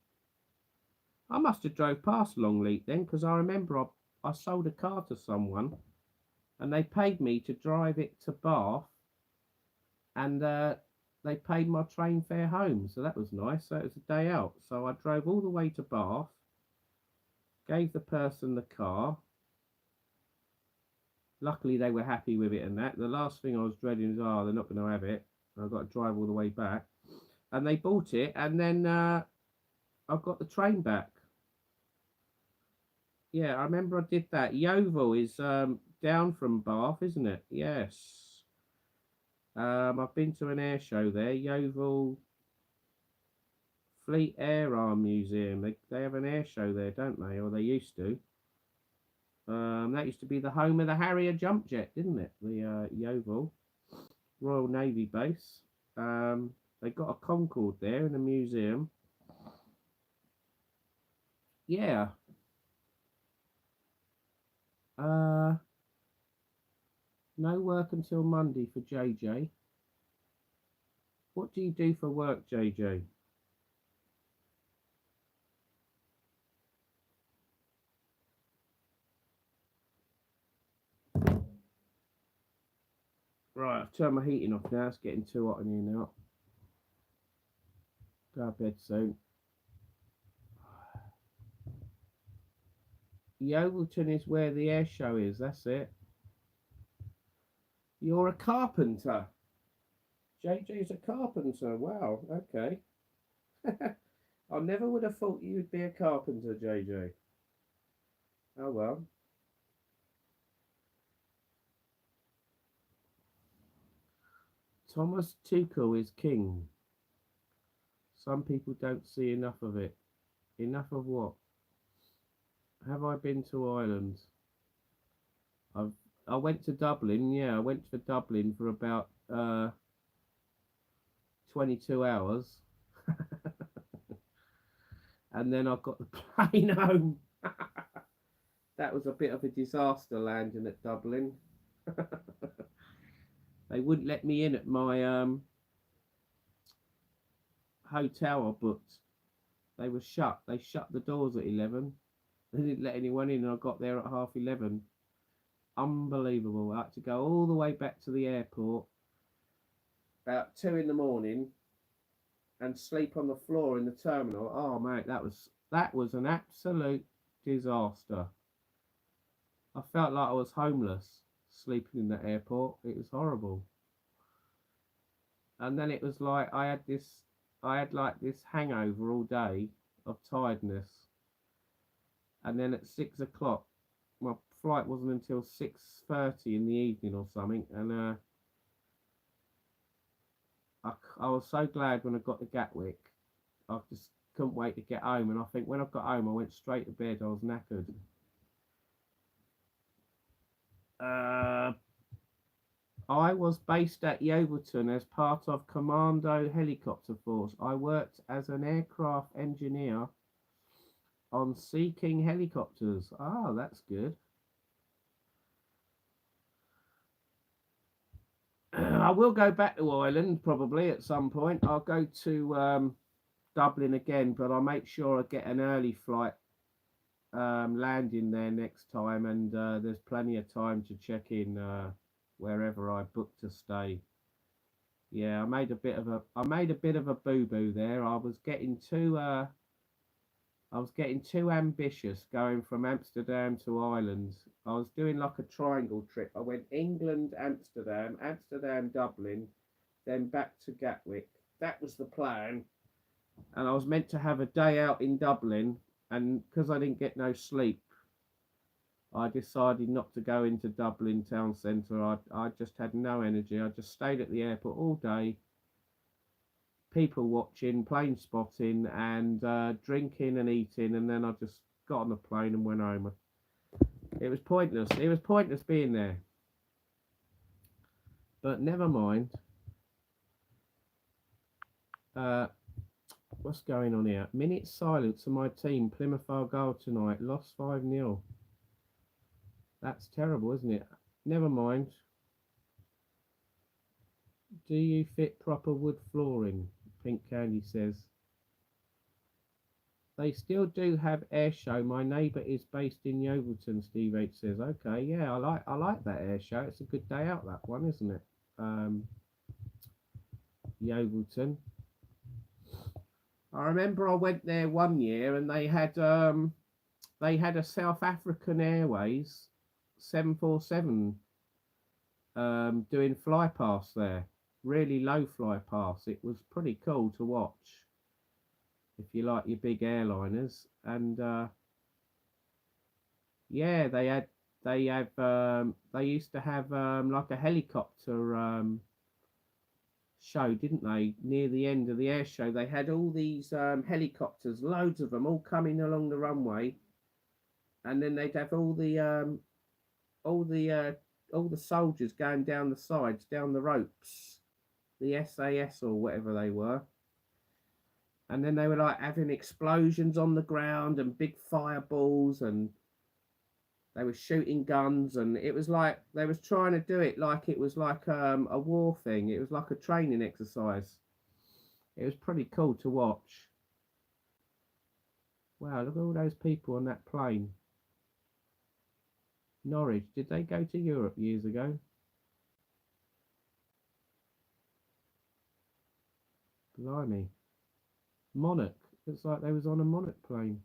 I must have drove past Longleat then, because I remember I sold a car to someone, and they paid me to drive it to Bath, and they paid my train fare home, so that was nice. So it was a day out. So I drove all the way to Bath, gave the person the car. Luckily, they were happy with it and that. The last thing I was dreading is, they're not going to have it. I've got to drive all the way back. And they bought it, and then I got the train back. Yeah, I remember I did that. Yeovil is down from Bath, isn't it? Yes. I've been to an air show there, Yeovil Fleet Air Arm Museum. They have an air show there, don't they? Or they used to. That used to be the home of the Harrier jump jet, didn't it? The Yeovil Royal Navy base. They got a Concorde there in the museum. Yeah. No work until Monday for JJ. What do you do for work, JJ? Right, I've turned my heating off now. It's getting too hot in here now. Go to bed soon. Yeovilton is where the air show is. That's it. You're a carpenter. JJ's a carpenter. Wow. Okay. I never would have thought you'd be a carpenter, JJ. Oh well. Thomas Tuchel is king. Some people don't see enough of it. Enough of what? Have I been to Ireland? I went to Dublin. Yeah, I went to Dublin for about 22 hours. And then I got the plane home. That was a bit of a disaster landing at Dublin. They wouldn't let me in at my hotel I booked. They were shut. They shut the doors at 11. They didn't let anyone in, and I got there at 11:30. Unbelievable. I had to go all the way back to the airport about 2 in the morning and sleep on the floor in the terminal. Oh mate, that was an absolute disaster. I felt like I was homeless sleeping in the airport. It was horrible. And then it was like I had like this hangover all day of tiredness. And then at 6 o'clock, my flight wasn't until 6:30 in the evening or something, and I was so glad when I got to Gatwick. I just couldn't wait to get home, and I think when I got home, I went straight to bed. I was knackered. Uh, I was based at Yeovilton as part of Commando Helicopter Force. I worked as an aircraft engineer on Sea King helicopters. Ah, that's good. I will go back to Ireland probably at some point. I'll go to Dublin again, but I'll make sure I get an early flight landing there next time, and there's plenty of time to check in wherever I book to stay. Yeah, I made a bit of a boo boo there. I was getting too ambitious going from Amsterdam to Ireland. I was doing like a triangle trip. I went England, Amsterdam, Amsterdam, Dublin, then back to Gatwick. That was the plan. And I was meant to have a day out in Dublin, and because I didn't get no sleep, I decided not to go into Dublin town centre. I just had no energy. I just stayed at the airport all day, people watching, plane spotting, and drinking and eating, and then I just got on the plane and went home. It was pointless. It was pointless being there. But never mind. What's going on here? Minute silence for my team. Plymouth Argyle tonight. Lost 5-0. That's terrible, isn't it? Never mind. Do you fit proper wood flooring? Pink Candy says. They still do have air show. My neighbour is based in Yeovilton, Steve H says. Okay, yeah, I like that air show. It's a good day out, that one, isn't it? Yeovilton. I remember I went there one year and they had a South African Airways 747 doing fly pass there. Really low fly pass. It was pretty cool to watch if you like your big airliners. And yeah, they used to have like a helicopter show, didn't they? Near the end of the air show, they had all these helicopters, loads of them, all coming along the runway, and then they'd have all the soldiers going down the sides, down the ropes, the SAS or whatever they were, and then they were like having explosions on the ground and big fireballs, and they were shooting guns, and it was like they was trying to do it like it was like a war thing. It was like a training exercise. It was pretty cool to watch. Wow, look at all those people on that plane. Norwich, did they go to Europe years ago? Blimey. Monarch. Looks like they was on a Monarch plane.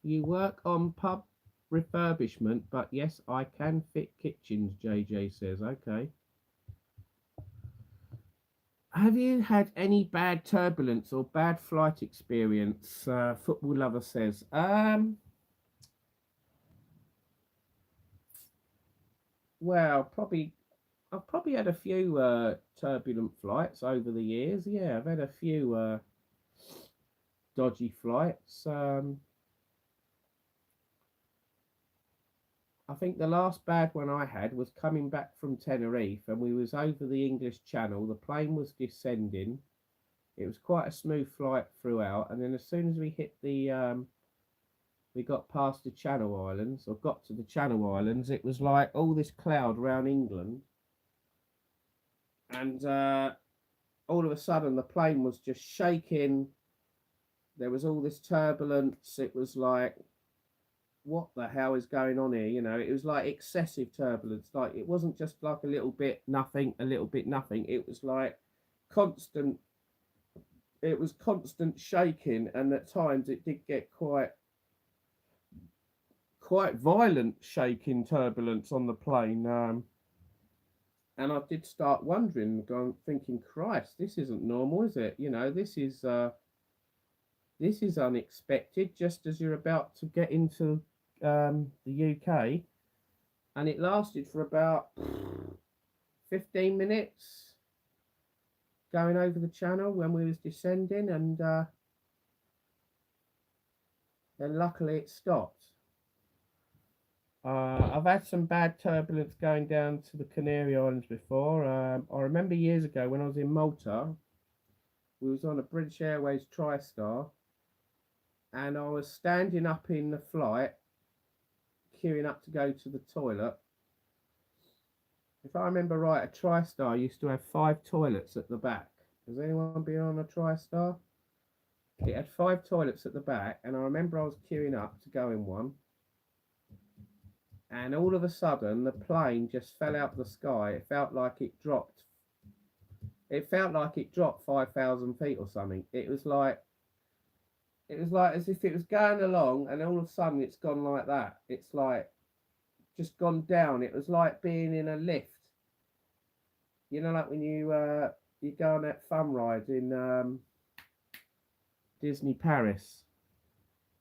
You work on pub refurbishment, but yes, I can fit kitchens, JJ says. Okay. Have you had any bad turbulence or bad flight experience? Football lover says. Well, I've probably had a few turbulent flights over the years. Yeah, I've had a few dodgy flights. I think the last bad one I had was coming back from Tenerife, and we was over the English Channel. The plane was descending. It was quite a smooth flight throughout, and then as soon as we hit we got past the Channel Islands, or got to the Channel Islands, it was like all this cloud around England, and all of a sudden the plane was just shaking there was all this turbulence. It was like, what the hell is going on here? You know, it was like excessive turbulence. Like, it wasn't just like a little bit nothing, a little bit nothing. It was like constant. It was constant shaking, and at times it did get quite violent shaking turbulence on the plane. And I did start wondering, going thinking, Christ, this isn't normal, is it? You know, this is unexpected. Just as you're about to get into the UK, and it lasted for about 15 minutes going over the channel when we was descending, and then luckily it stopped. I've had some bad turbulence going down to the Canary Islands before. I remember years ago when I was in Malta, we was on a British Airways TriStar, and I was standing up in the flight, queuing up to go to the toilet. If I remember right, a TriStar used to have 5 toilets at the back. Has anyone been on a TriStar? It had 5 toilets at the back, and I remember I was queuing up to go in one. And all of a sudden, the plane just fell out of the sky. It felt like it dropped. It felt like it dropped 5,000 feet or something. It was like as if it was going along, and all of a sudden it's gone like that. It's like just gone down. It was like being in a lift. You know, like when you go on that fun ride in Disney Paris.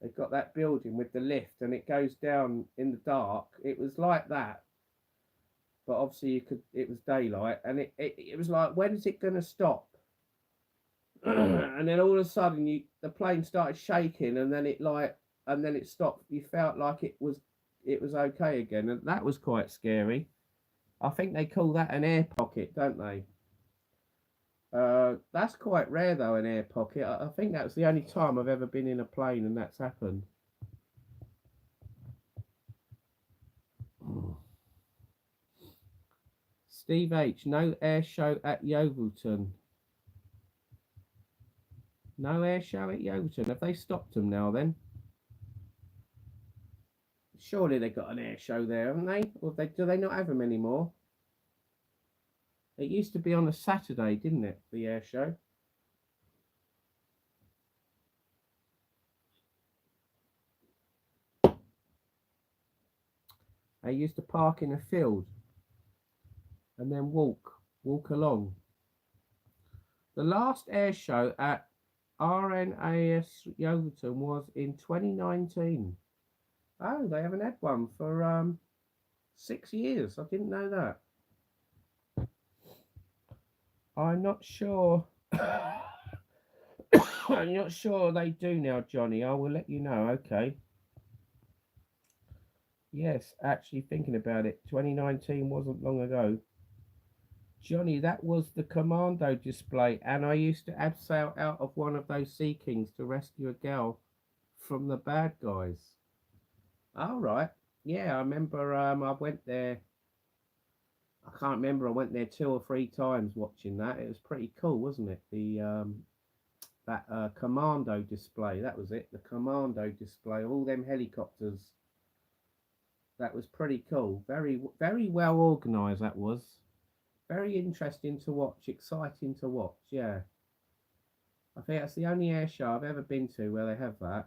They've got that building with the lift, and it goes down in the dark. It was like that, but obviously it was daylight, and it was like, when is it going to stop? And then all of a sudden the plane started shaking, and then it stopped. You felt like it was okay again, and that was quite scary. I think they call that an air pocket, don't they? That's quite rare though, an air pocket. I think that's the only time I've ever been in a plane and that's happened. Steve H, no air show at Yeovilton. No air show at Yeovilton. Have they stopped them now then? Surely they got an air show there, haven't they? Or do they not have them anymore? It used to be on a Saturday, didn't it? The air show. They used to park in a field and then walk along. The last air show at RNAS Yeovilton was in 2019. Oh, they haven't had one for 6 years. I didn't know that. I'm not sure. I'm not sure they do now, Johnny. I will let you know. Okay. Yes, actually thinking about it, 2019 wasn't long ago. Johnny, that was the commando display, and I used to abseil out of one of those Sea Kings to rescue a girl from the bad guys. All right. Yeah, I remember I went there. I can't remember. I went there 2 or 3 times watching that. It was pretty cool, wasn't it? The that commando display. That was it. The commando display. All them helicopters. That was pretty cool. Very, very well organised. That was very interesting to watch. Exciting to watch. Yeah. I think that's the only air show I've ever been to where they have that.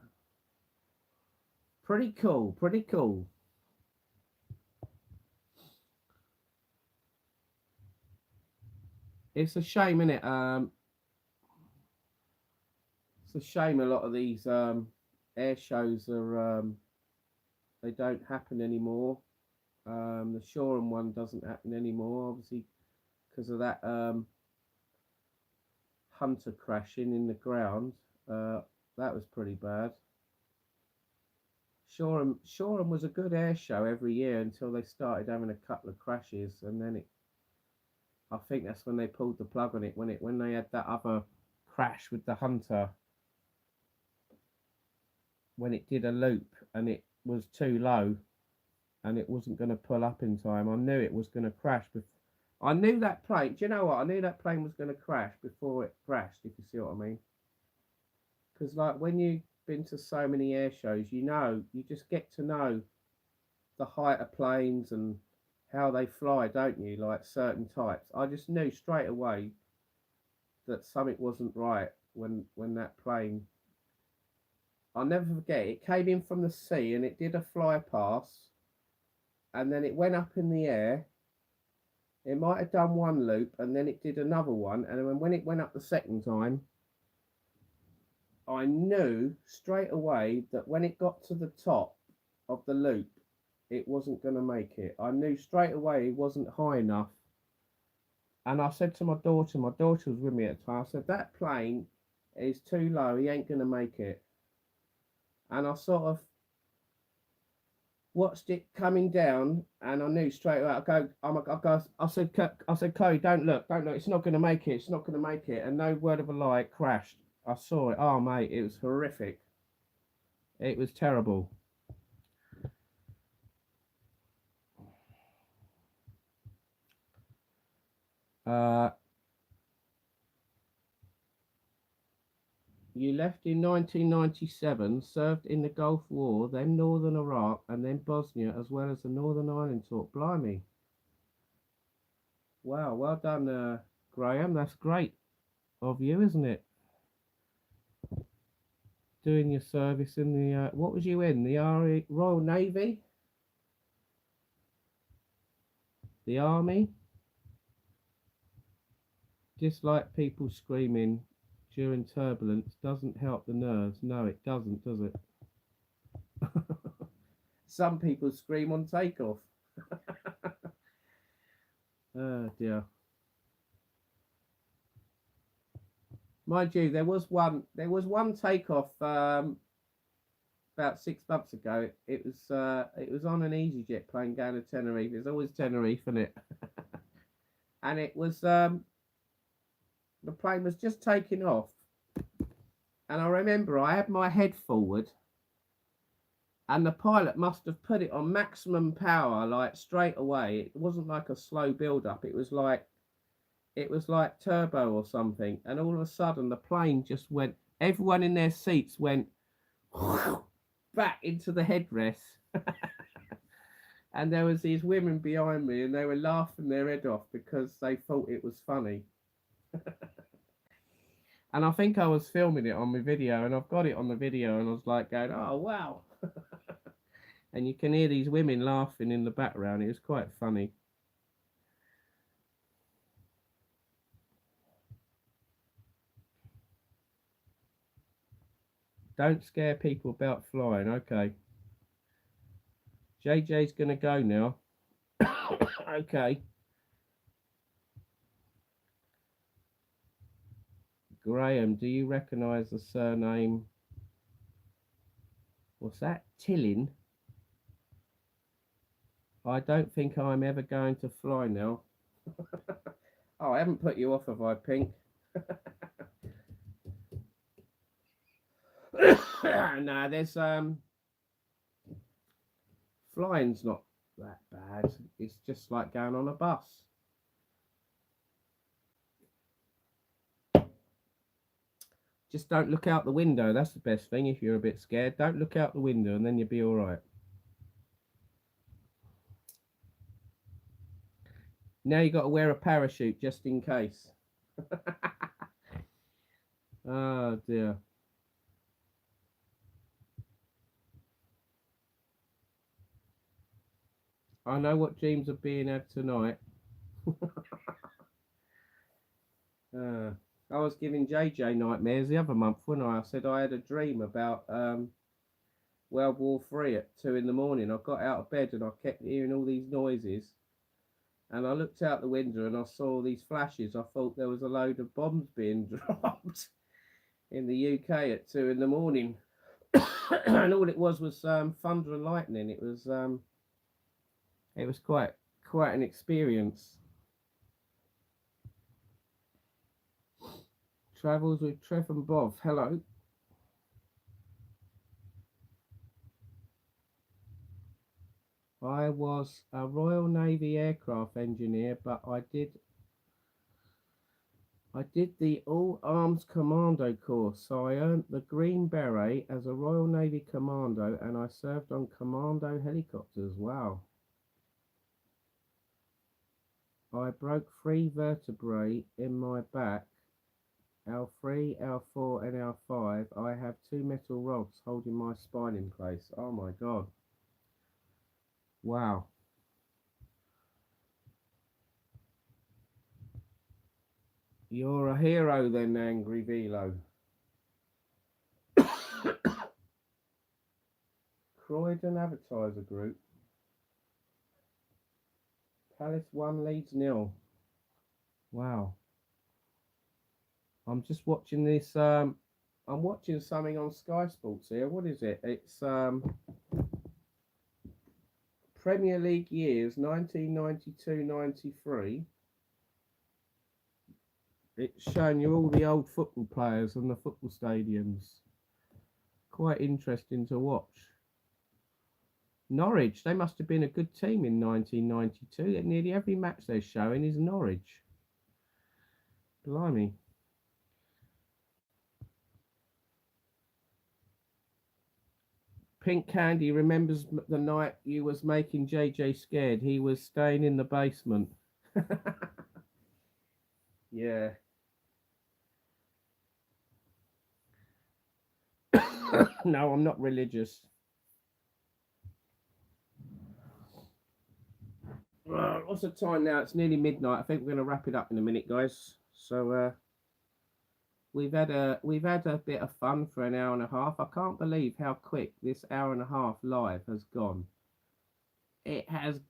Pretty cool. Pretty cool. It's a shame, isn't it? It's a shame a lot of these air shows are they don't happen anymore. The Shoreham one doesn't happen anymore, obviously, because of that Hunter crashing in the ground. That was pretty bad. Shoreham was a good air show every year until they started having a couple of crashes, and then I think that's when they pulled the plug on it, when they had that other crash with the Hunter, when it did a loop and it was too low and it wasn't going to pull up in time. I knew it was going to crash. I knew that plane, do you know what? I knew that plane was going to crash before it crashed, if you see what I mean. Because like when you've been to so many air shows, you know, you just get to know the height of planes and how they fly, don't you? Like certain types. I just knew straight away that something wasn't right when that plane. I'll never forget. It came in from the sea and it did a fly pass, and then it went up in the air. It might have done one loop, and then it did another one, and then when it went up the second time, I knew straight away that when it got to the top of the loop, it wasn't going to make it. I knew straight away it wasn't high enough. And I said to my daughter was with me at the time, I said, that plane is too low, he ain't going to make it. And I sort of watched it coming down, and I knew straight away. I said, Chloe, don't look, it's not going to make it, it's not going to make it. And no word of a lie, it crashed. I saw it. Oh, mate, it was horrific. It was terrible. You left in 1997, served in the Gulf War, then Northern Iraq, and then Bosnia, as well as the Northern Ireland tour. Blimey. Wow, well done, Graham. That's great of you, isn't it? Doing your service in the, what was you in? The Royal Navy? The Army? Dislike people screaming during turbulence doesn't help the nerves. No, it doesn't, does it? Some people scream on takeoff. Oh dear. Mind you, there was one takeoff about 6 months ago. It was on an EasyJet plane going to Tenerife. There's always Tenerife, isn't it? And it was the plane was just taking off, and I remember I had my head forward, and the pilot must have put it on maximum power, like straight away. It wasn't like a slow build up. It was like turbo or something. And all of a sudden, the plane just went. Everyone in their seats went back into the headrest. And there was these women behind me, and they were laughing their head off because they thought it was funny. And I think I was filming it on my video, and I've got it on the video, and I was like going, oh, wow. And you can hear these women laughing in the background. It was quite funny. Don't scare people about flying. Okay. JJ's going to go now. Okay. Graham, do you recognise the surname? What's that? Tillin? I don't think I'm ever going to fly now. Oh, I haven't put you off, have I, Pink? No, there's flying's not that bad. It's just like going on a bus. Just don't look out the window. That's the best thing. If you're a bit scared, don't look out the window, and then you'll be all right. Now you got to wear a parachute just in case. Oh dear. I know what dreams are being had tonight. I was giving JJ nightmares the other month, wasn't I? I said I had a dream about World War III at 2 in the morning. I got out of bed and I kept hearing all these noises. And I looked out the window and I saw these flashes. I thought there was a load of bombs being dropped in the UK at 2 in the morning. And all it was thunder and lightning. It was quite an experience. Travels with Trev and Bob. Hello. I was a Royal Navy aircraft engineer, but I did I did the All Arms Commando course, so I earned the Green Beret as a Royal Navy Commando, and I served on Commando helicopters. Wow. I broke 3 vertebrae in my back, L3, L4 and L5. I have 2 metal rods holding my spine in place. Oh my God. Wow. You're a hero then, Angry Velo. Croydon Advertiser Group. Palace 1 Leeds 0. Wow. I'm just watching this. I'm watching something on Sky Sports here. What is it? It's Premier League years 1992-93. It's showing you all the old football players and the football stadiums. Quite interesting to watch. Norwich, they must have been a good team in 1992. Nearly every match they're showing is Norwich. Blimey. Pink Candy remembers the night you was making JJ scared. He was staying in the basement. Yeah. No, I'm not religious. What's the time now? It's nearly midnight. I think we're going to wrap it up in a minute, guys. So we've had a bit of fun for an hour and a half. I can't believe how quick this hour and a half live has gone. It has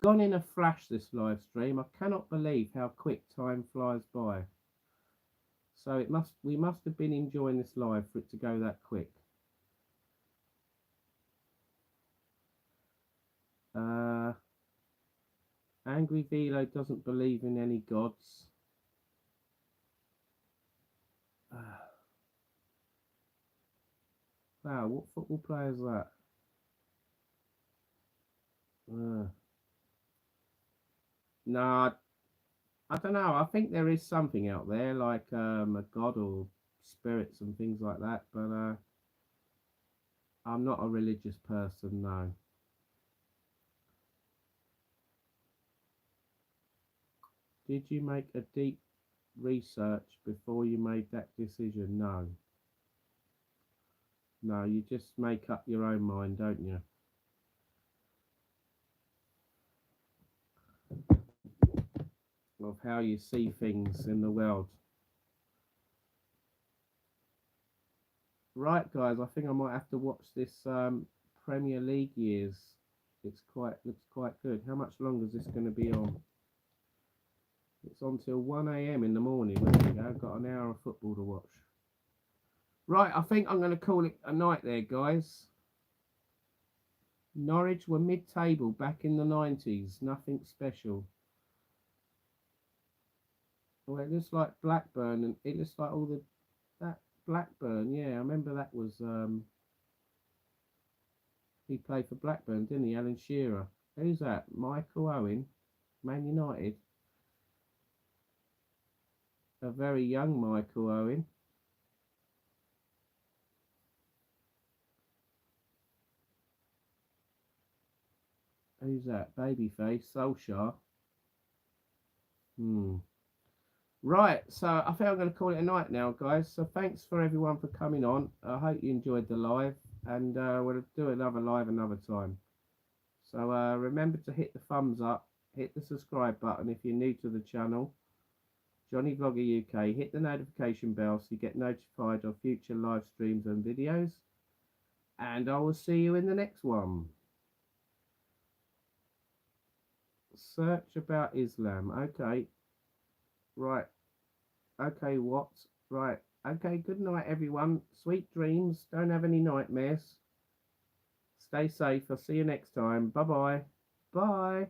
gone in a flash, this live stream. I cannot believe how quick time flies by. So we must have been enjoying this live for it to go that quick. Angry Velo doesn't believe in any gods. Wow, what football player is that? Nah, I don't know. I think there is something out there, like a god or spirits and things like that. But I'm not a religious person, no. Did you make a deep research before you made that decision? No. No, you just make up your own mind, don't you? Of how you see things in the world. Right, guys, I think I might have to watch this Premier League years. Looks quite good. How much longer is this going to be on? It's on till 1 a.m. in the morning. There we go. I've got an hour of football to watch. Right, I think I'm going to call it a night there, guys. Norwich were mid-table back in the 90s. Nothing special. Well, it looks like Blackburn, and it looks like all that Blackburn. Yeah, I remember that was he played for Blackburn, didn't he? Alan Shearer. Who's that? Michael Owen, Man United. A very young Michael Owen. Who's that? Babyface, Solskjaer. Right, so I think I'm going to call it a night now, guys. So thanks for everyone for coming on. I hope you enjoyed the live, and we'll do another live another time. So remember to hit the thumbs up, hit the subscribe button if you're new to the channel. Jonnyvloggeruk, hit the notification bell so you get notified of future live streams and videos. And I will see you in the next one. Search about Islam. Okay. Right. Okay, what? Right. Okay, good night, everyone. Sweet dreams. Don't have any nightmares. Stay safe. I'll see you next time. Bye-bye. Bye.